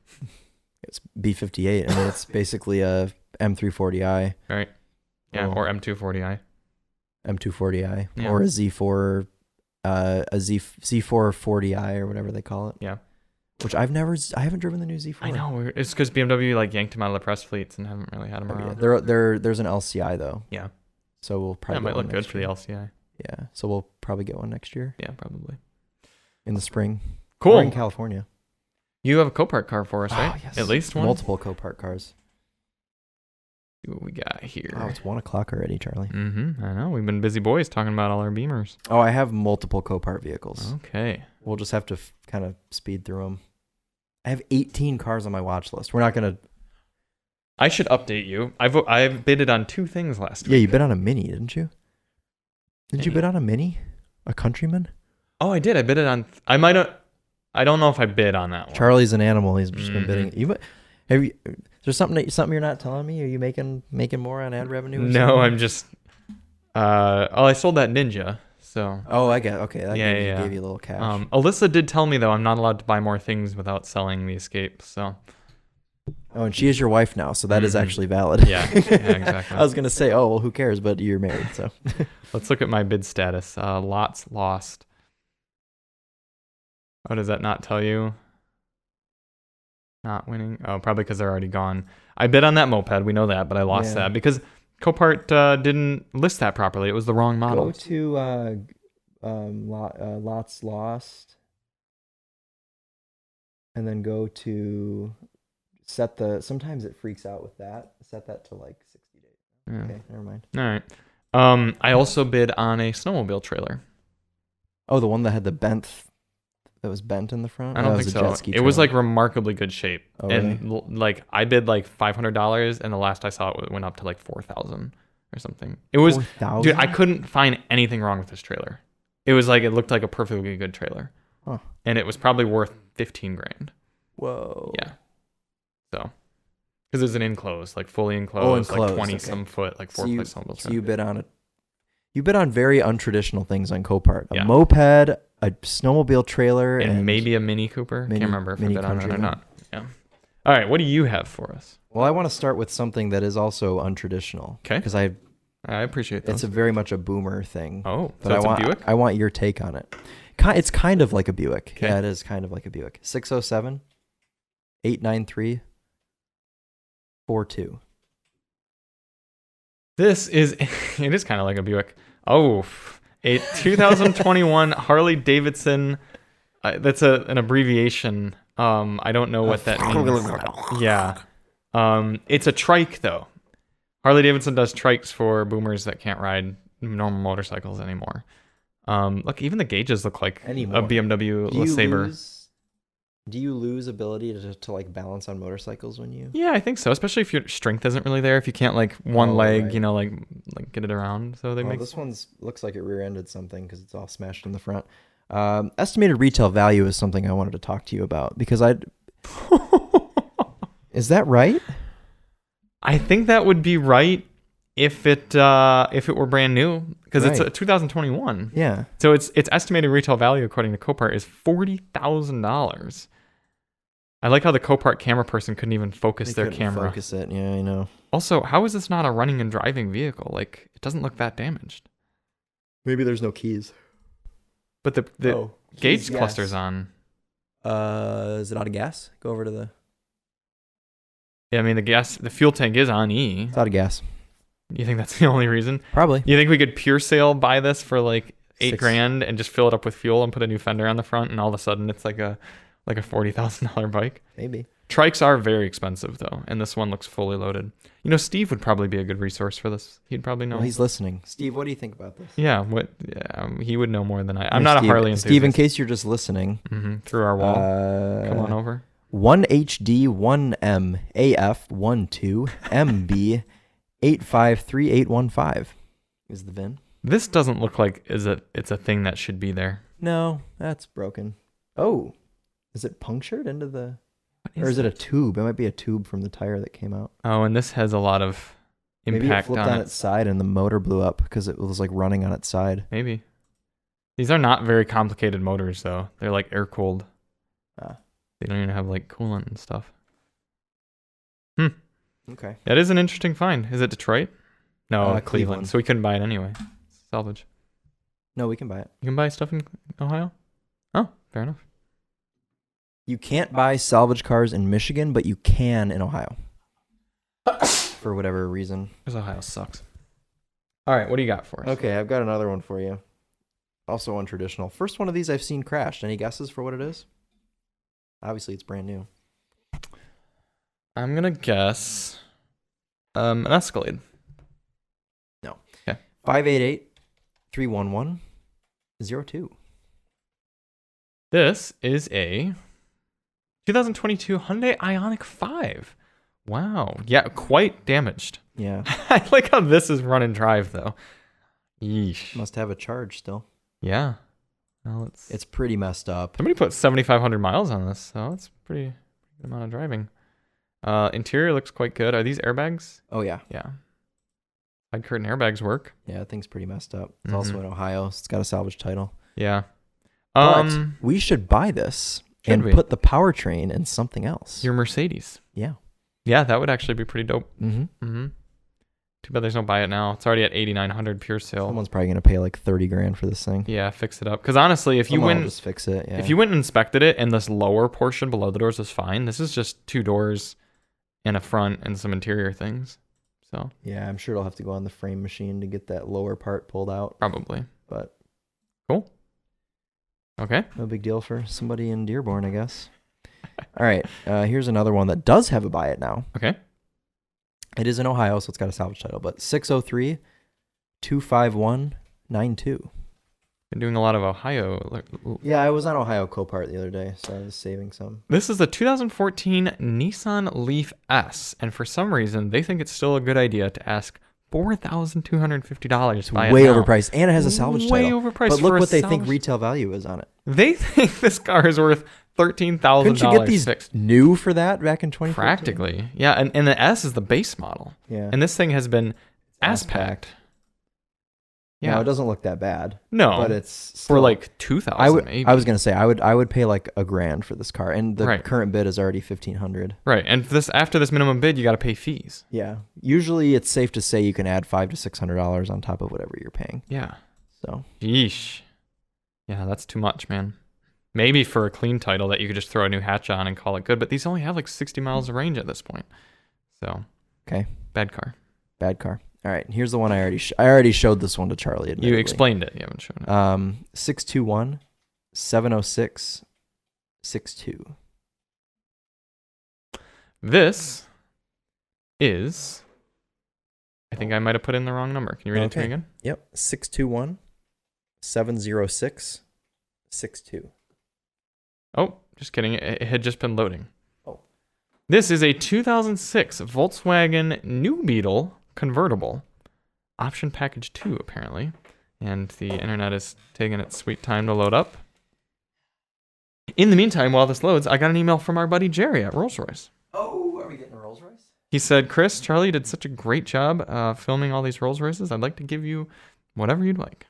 It's B58. I mean, it's basically a M340i. Right. Yeah, or M240i. M240i. Yeah. Or a Z4, Z440i or whatever they call it. Yeah. Which I haven't driven the new Z4. I know. It's because BMW like yanked them out of the press fleets and haven't really had them around. Yeah. There's an LCI though. Yeah. So we'll probably. That might look good for the LCI. Yeah. So we'll probably get one next year. Yeah, probably. In the spring. Cool. Or in California. You have a Copart car for us, right? Oh, yes. At least one. Multiple Copart cars. See what we got here. Oh, it's 1:00 already, Charlie. I know. We've been busy boys talking about all our Beamers. Oh, I have multiple Copart vehicles. Okay. We'll just have to kind of speed through them. I have 18 cars on my watch list. We're not gonna. I should update you. I've bidded on 2 things last week. Yeah, you bid on a Mini, didn't you? Didn't you bid on a Mini? A Countryman? Oh, I did. I bidded on. I might have. I don't know if I bid on that one. Charlie's an animal. He's just been bidding. Is there something you're not telling me? Are you making more on ad revenue? No, I'm just. I sold that Ninja. So. Oh, I get. Okay, that gave you a little cash. Alyssa did tell me though I'm not allowed to buy more things without selling the Escape. So. Oh, and she is your wife now, so that is actually valid. Yeah, exactly. I was gonna say, oh well, who cares? But you're married, so. Let's look at my bid status. Lots lost. Oh, does that not tell you? Not winning? Oh, probably because they're already gone. I bid on that moped. We know that, but I lost that because Copart didn't list that properly. It was the wrong model. Go to lots lost, and then go to sometimes it freaks out with that. Set that to like 60 days. Yeah. Okay, never mind. All right. I also bid on a snowmobile trailer. Oh, the one that had the bent. That was bent in the front. I don't think so. It was like remarkably good shape, and like I bid like $500, and the last I saw it went up to like 4,000 or something. It was 4,000? Dude. I couldn't find anything wrong with this trailer. It was like it looked like a perfectly good trailer, and it was probably worth 15 grand. Whoa. Yeah. So, because it was an enclosed, like fully enclosed, like 20 some foot, like 4-place snowmobile. So you bid on it. You bid on very untraditional things on Copart. A Yeah. moped, a snowmobile trailer, and maybe a Mini Cooper. Can't remember if I bid on it or not. Yeah. All right. What do you have for us? Well, I want to start with something that is also untraditional. Okay. Because I appreciate that. It's very much a boomer thing. Oh, but so it's a Buick? I want your take on it. It's kind of like a Buick. Okay. Yeah, it is kind of like a Buick. 607 893 42. It is kind of like a Buick. Oh, a 2021 Harley Davidson. That's an abbreviation. I don't know what that means. Yeah. It's a trike though. Harley Davidson does trikes for boomers that can't ride normal motorcycles anymore. Look, even the gauges look like a BMW LeSabre. Do you lose ability to like balance on motorcycles when you? Yeah, I think so. Especially if your strength isn't really there. If you can't like one leg, right. like get it around. So they make this one's looks like it rear-ended something because it's all smashed in the front. Estimated retail value is something I wanted to talk to you about because Is that right? I think that would be right if it were brand new because it's a 2021. Yeah. So its estimated retail value according to Copart is $40,000. I like how the Copart camera person couldn't even focus their camera. Focus it. Yeah, I know. Also, how is this not a running and driving vehicle? Like, it doesn't look that damaged. Maybe there's no keys. But the gauge cluster's on. Is it out of gas? Go over to the. Yeah, I mean the fuel tank is on E. It's out of gas. You think that's the only reason? Probably. You think we could pure sale buy this for like $8,000 and just fill it up with fuel and put a new fender on the front, and all of a sudden it's like a $40,000 bike? Maybe. Trikes are very expensive though, and this one looks fully loaded. You know, Steve would probably be a good resource for this. He'd probably know. Well, he's listening. Steve, what do you think about this? Yeah, he would know more than I. I'm not Steve, a Harley enthusiast. Steve, in case you're just listening, through our wall. Come on over. 1HD 1M AF 12 MB 853815 is the VIN. This doesn't look like it's a thing that should be there. No, that's broken. Oh, is it punctured into the... Or is it a tube? It might be a tube from the tire that came out. Oh, and this has a lot of impact on it. Maybe it flipped on its side and the motor blew up because it was like running on its side. Maybe. These are not very complicated motors though. They're like air cooled. They don't even have like coolant and stuff. Okay. That is an interesting find. Is it Detroit? No, Cleveland. So we couldn't buy it anyway. Salvage. No, we can buy it. You can buy stuff in Ohio? Oh, fair enough. You can't buy salvage cars in Michigan, but you can in Ohio. For whatever reason. Because Ohio sucks. All right, what do you got for us? Okay, I've got another one for you. Also untraditional. First one of these I've seen crashed. Any guesses for what it is? Obviously, it's brand new. I'm going to guess an Escalade. No. Okay. 588-311-02. This is a 2022 Hyundai Ioniq 5. Wow. Yeah, quite damaged. Yeah. I like how this is run and drive, though. Yeesh. Must have a charge still. Yeah. Well, it's pretty messed up. Somebody put 7,500 miles on this, so that's pretty good amount of driving. Interior looks quite good. Are these airbags? Oh, yeah. Yeah. Side curtain airbags work. Yeah, that thing's pretty messed up. It's also in Ohio, so it's got a salvage title. Yeah. But we should buy this and put the powertrain in something else. Your Mercedes. Yeah. Yeah, that would actually be pretty dope. Mm-hmm. Too bad there's no buy it now. It's already at 8,900 pure sale. Someone's probably gonna pay like $30,000 for this thing. Yeah, fix it up. Because honestly, if you went, just fix it. Yeah. If you went and inspected it, and this lower portion below the doors was fine, this is just 2 doors and a front and some interior things. So yeah, I'm sure it'll have to go on the frame machine to get that lower part pulled out. Probably. But cool. Okay. No big deal for somebody in Dearborn, I guess. All right. Here's another one that does have a buy it now. Okay. It is in Ohio, so it's got a salvage title, but 603-251-92. Been doing a lot of Ohio. Yeah, I was on Ohio Copart the other day, so I was saving some. This is a 2014 Nissan Leaf S, and for some reason, they think it's still a good idea to ask $4,250 to buy it. Way now. overpriced, and it has a salvage title. Way overpriced. But look for what they salvage. think retail value is on it. They think this car is worth $13,000. Couldn't you get these fixed. new for that back in 2014? Practically, yeah. And the S is the base model. Yeah. And this thing has been ass-packed. Yeah, no, it doesn't look that bad. No, but it's still, for like $2,000. Maybe. I was gonna say I would pay like $1,000 for this car, and the current bid is already $1,500. Right, and after this minimum bid, you got to pay fees. Yeah, usually it's safe to say you can add $500 to $600 on top of whatever you're paying. Yeah. So. Yeesh. Yeah, that's too much, man. Maybe for a clean title that you could just throw a new hatch on and call it good, but these only have like 60 miles of range at this point. So. Okay. Bad car. Bad car. All right, here's the one I already showed this one to Charlie. Admittedly. You explained it. You haven't shown it. 621-706-62. This is. I think I might have put in the wrong number. Can you read it to me again? Yep. 621-706-62. Oh, just kidding. It had just been loading. Oh. This is a 2006 Volkswagen New Beetle convertible, option package 2 apparently, and the internet is taking its sweet time to load up. In the meantime, while this loads, I got an email from our buddy Jerry at Rolls-Royce. Oh, are we getting a Rolls-Royce? He said, Chris, Charlie did such a great job filming all these Rolls-Royces. I'd like to give you whatever you'd like.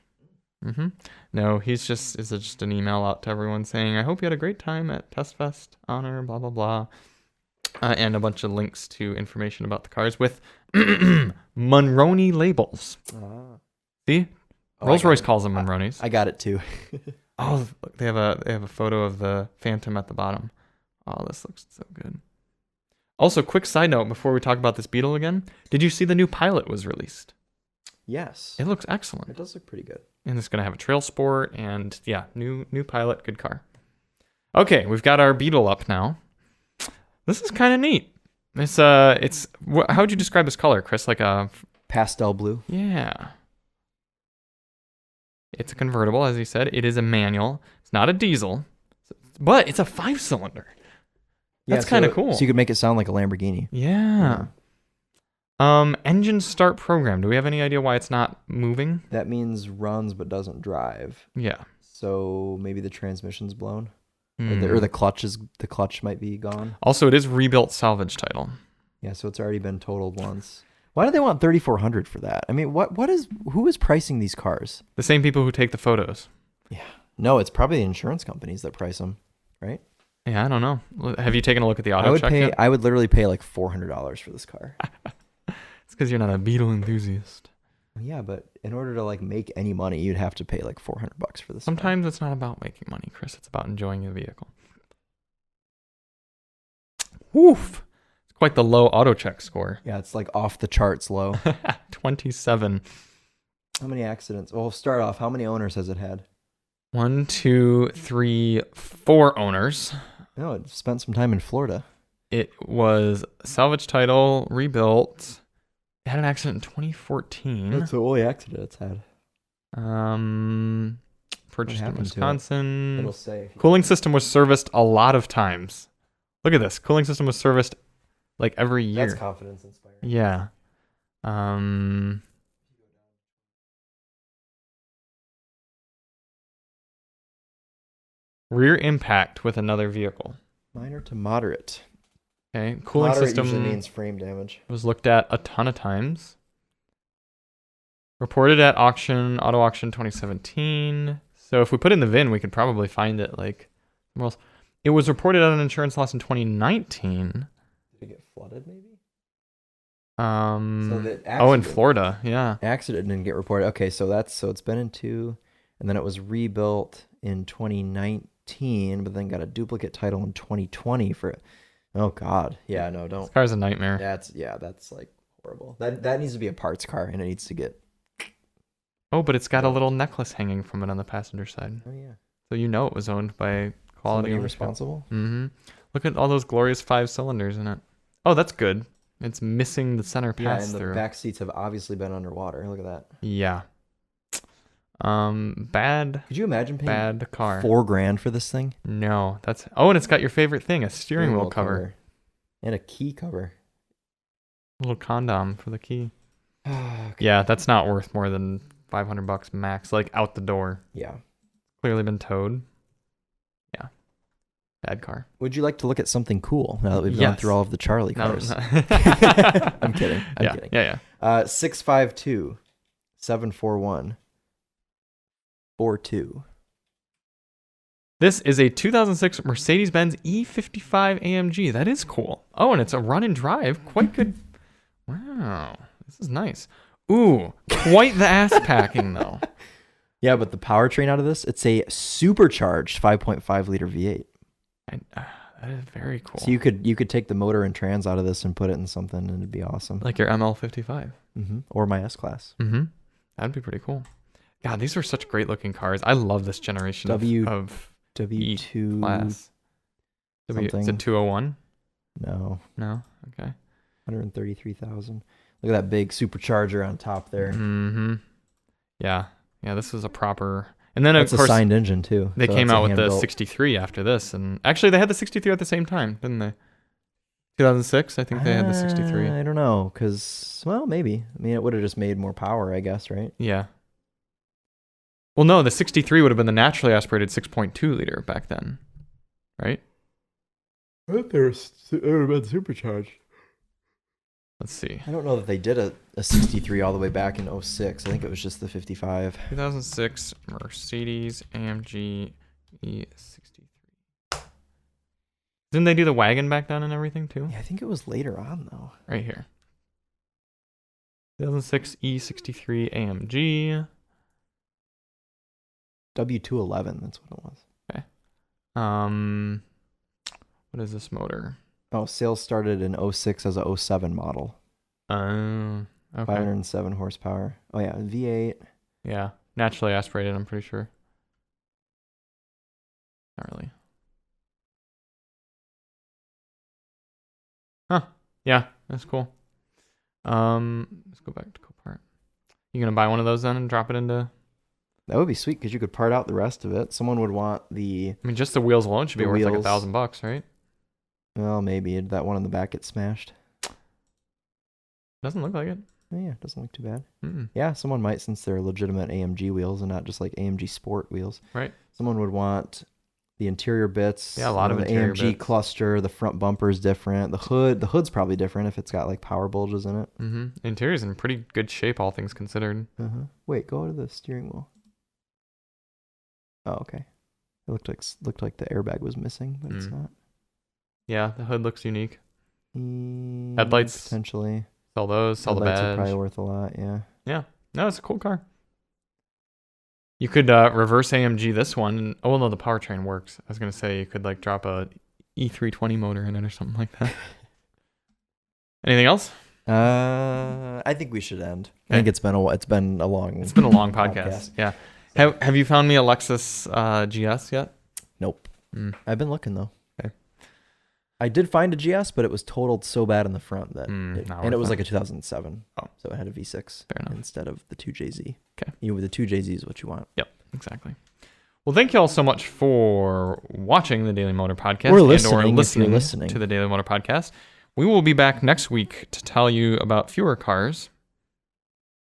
No, it's just an email out to everyone saying, I hope you had a great time at Test Fest, Honor, blah, blah, blah. And a bunch of links to information about the cars with Monroney labels. See? Rolls-Royce calls them Monroneys. I got it too. Oh, look, they have a photo of the Phantom at the bottom. Oh, this looks so good. Also, quick side note before we talk about this Beetle again. Did you see the new Pilot was released? Yes. It looks excellent. It does look pretty good. And it's going to have a Trail Sport and, yeah, new Pilot, good car. Okay, we've got our Beetle up now. This is kind of neat. It's how would you describe this color, Chris? Like a pastel blue. Yeah. It's a convertible, as you said. It is a manual. It's not a diesel, but it's a 5-cylinder. That's kind of cool. So you could make it sound like a Lamborghini. Yeah. Engine start program. Do we have any idea why it's not moving? That means runs but doesn't drive. Yeah. So maybe the transmission's blown, or the clutch might be gone. Also, it is rebuilt salvage title. Yeah, so it's already been totaled once. Why do they want $3,400 for that? I mean, who is pricing these cars? The same people who take the photos. Yeah. No, it's probably the insurance companies that price them, right? Yeah, I don't know. Have you taken a look at the auto check yet? I would literally pay like $400 for this car. It's because you're not a Beetle enthusiast. Yeah, but in order to like make any money, you'd have to pay like $400 for this. Sometimes it's not about making money, Chris. It's about enjoying the vehicle. Woof. It's quite the low auto check score. Yeah, it's like off the charts low. 27. How many accidents? Well, start off. How many owners has it had? 1, 2, 3, 4 owners. No, it spent some time in Florida. It was salvage title, rebuilt. It had an accident in 2014. That's the only accident it's had. Purchased in Wisconsin. It'll say. Cooling system was serviced a lot of times. Look at this. Cooling system was serviced like every year. That's confidence inspiring. Yeah. Rear impact with another vehicle. Minor to moderate. Okay. Cooling moderate system usually means frame damage. was looked at a ton of times. Reported at auction, auto auction 2017. So if we put in the VIN, we could probably find it like somewhere else. It was reported at an insurance loss in 2019. Did it get flooded maybe? In Florida, yeah. Accident didn't get reported. Okay, so it's been in 2, and then it was rebuilt in 2019, but then got a duplicate title in 2020 for it. Oh God, yeah, no, don't. This car's a nightmare. That's like horrible. That needs to be a parts car, and it needs to get. Oh, but it's got a little necklace hanging from it on the passenger side. Oh yeah. So you know it was owned by quality. Somebody responsible. Mm-hmm. Look at all those glorious 5 cylinders in it. Oh, that's good. It's missing the center pass through. The back seats have obviously been underwater. Look at that. Yeah. Bad. Could you imagine paying bad car? $4,000 for this thing? No, that's. Oh, and it's got your favorite thing, a steering wheel cover and a key cover. A little condom for the key. Okay. Yeah, that's not worth more than $500 max. Like out the door. Yeah. Clearly been towed. Yeah. Bad car. Would you like to look at something cool now that we've gone through all of the Charlie cars? No. I'm kidding. I'm kidding. Yeah. 652 741 42. This is a 2006 Mercedes-Benz E55 AMG. That is cool. Oh, and it's a run and drive. Quite good. Wow. This is nice. Ooh, quite the ass packing though. Yeah, but the powertrain out of this, it's a supercharged 5.5 liter V8. That is very cool. So you could take the motor and trans out of this and put it in something, and it'd be awesome. Like your ML55. Mm-hmm. Or my S-Class. Mm-hmm. That'd be pretty cool. God, these are such great looking cars. I love this generation of W2 class. Something. Is it 201? No. Okay. 133,000. Look at that big supercharger on top there. Mm-hmm. Yeah. This is a proper. And then it's of course a signed engine too. They came out with the 63 after this, and actually they had the 63 at the same time, didn't they? 2006, I think they had the 63. I don't know, because maybe. I mean, it would have just made more power, I guess, right? Yeah. Well, no, the 63 would have been the naturally aspirated 6.2 liter back then, right? I think they would have been supercharged. Let's see. I don't know that they did a 63 all the way back in 06. I think it was just the 55. 2006 Mercedes AMG E63. Didn't they do the wagon back then and everything too? Yeah, I think it was later on though. Right here. 2006 E63 AMG. W211, that's what it was. Okay. What is this motor? Oh, sales started in 06 as a 07 model. Okay. 507 horsepower. Oh yeah, V8. Yeah, naturally aspirated, I'm pretty sure. Not really. Huh. Yeah, that's cool. Let's go back to Copart. You gonna buy one of those then and drop it into? That would be sweet because you could part out the rest of it. Someone would want the. I mean, just the wheels alone should be worth like $1,000, right? Well, maybe that one in the back gets smashed. Doesn't look like it. Oh, yeah, it doesn't look too bad. Mm-mm. Yeah, someone might, since they're legitimate AMG wheels and not just like AMG Sport wheels. Right. Someone would want the interior bits. Yeah, a lot of the interior AMG bits. cluster. The front bumper is different. The hood's probably different if it's got like power bulges in it. Mm-hmm. Interior's in pretty good shape, all things considered. Wait, go to the steering wheel. Oh, okay. It looked like the airbag was missing, but it's not. Yeah, the hood looks unique. Headlights potentially. Sell those. Sell the Headlights badge. are probably worth a lot. Yeah. Yeah. No, it's a cool car. You could reverse AMG this one. Oh no, the powertrain works. I was gonna say you could like drop a E320 motor in it or something like that. Anything else? I think we should end. I think it's been a long podcast. Yeah. Have you found me a Lexus GS yet? Nope. I've been looking though. Okay. I did find a GS, but it was totaled so bad in the front that it was like a 2007. Oh, so it had a V6 instead of the 2JZ. Okay. The 2JZ is what you want. Yep, exactly. Well, thank you all so much for watching the Daily Motor Podcast or listening to the Daily Motor Podcast. We will be back next week to tell you about fewer cars.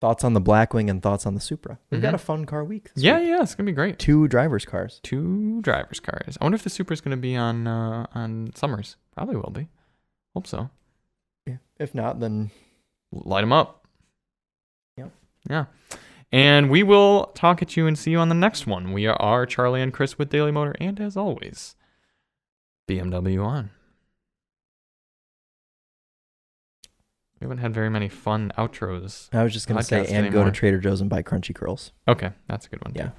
Thoughts on the Blackwing and thoughts on the Supra. We've got a fun car week. Yeah, it's gonna be great. 2 drivers' cars. 2 drivers' cars. I wonder if the Supra's gonna be on Summers. Probably will be. Hope so. Yeah. If not, then light them up. Yep. Yeah. And we will talk at you and see you on the next one. We are Charlie and Chris with Daily Motor, and as always, BMW on. We haven't had very many fun outros. I was just going to say, and go to Trader Joe's and buy Crunchy Curls. Okay, that's a good one. Yeah.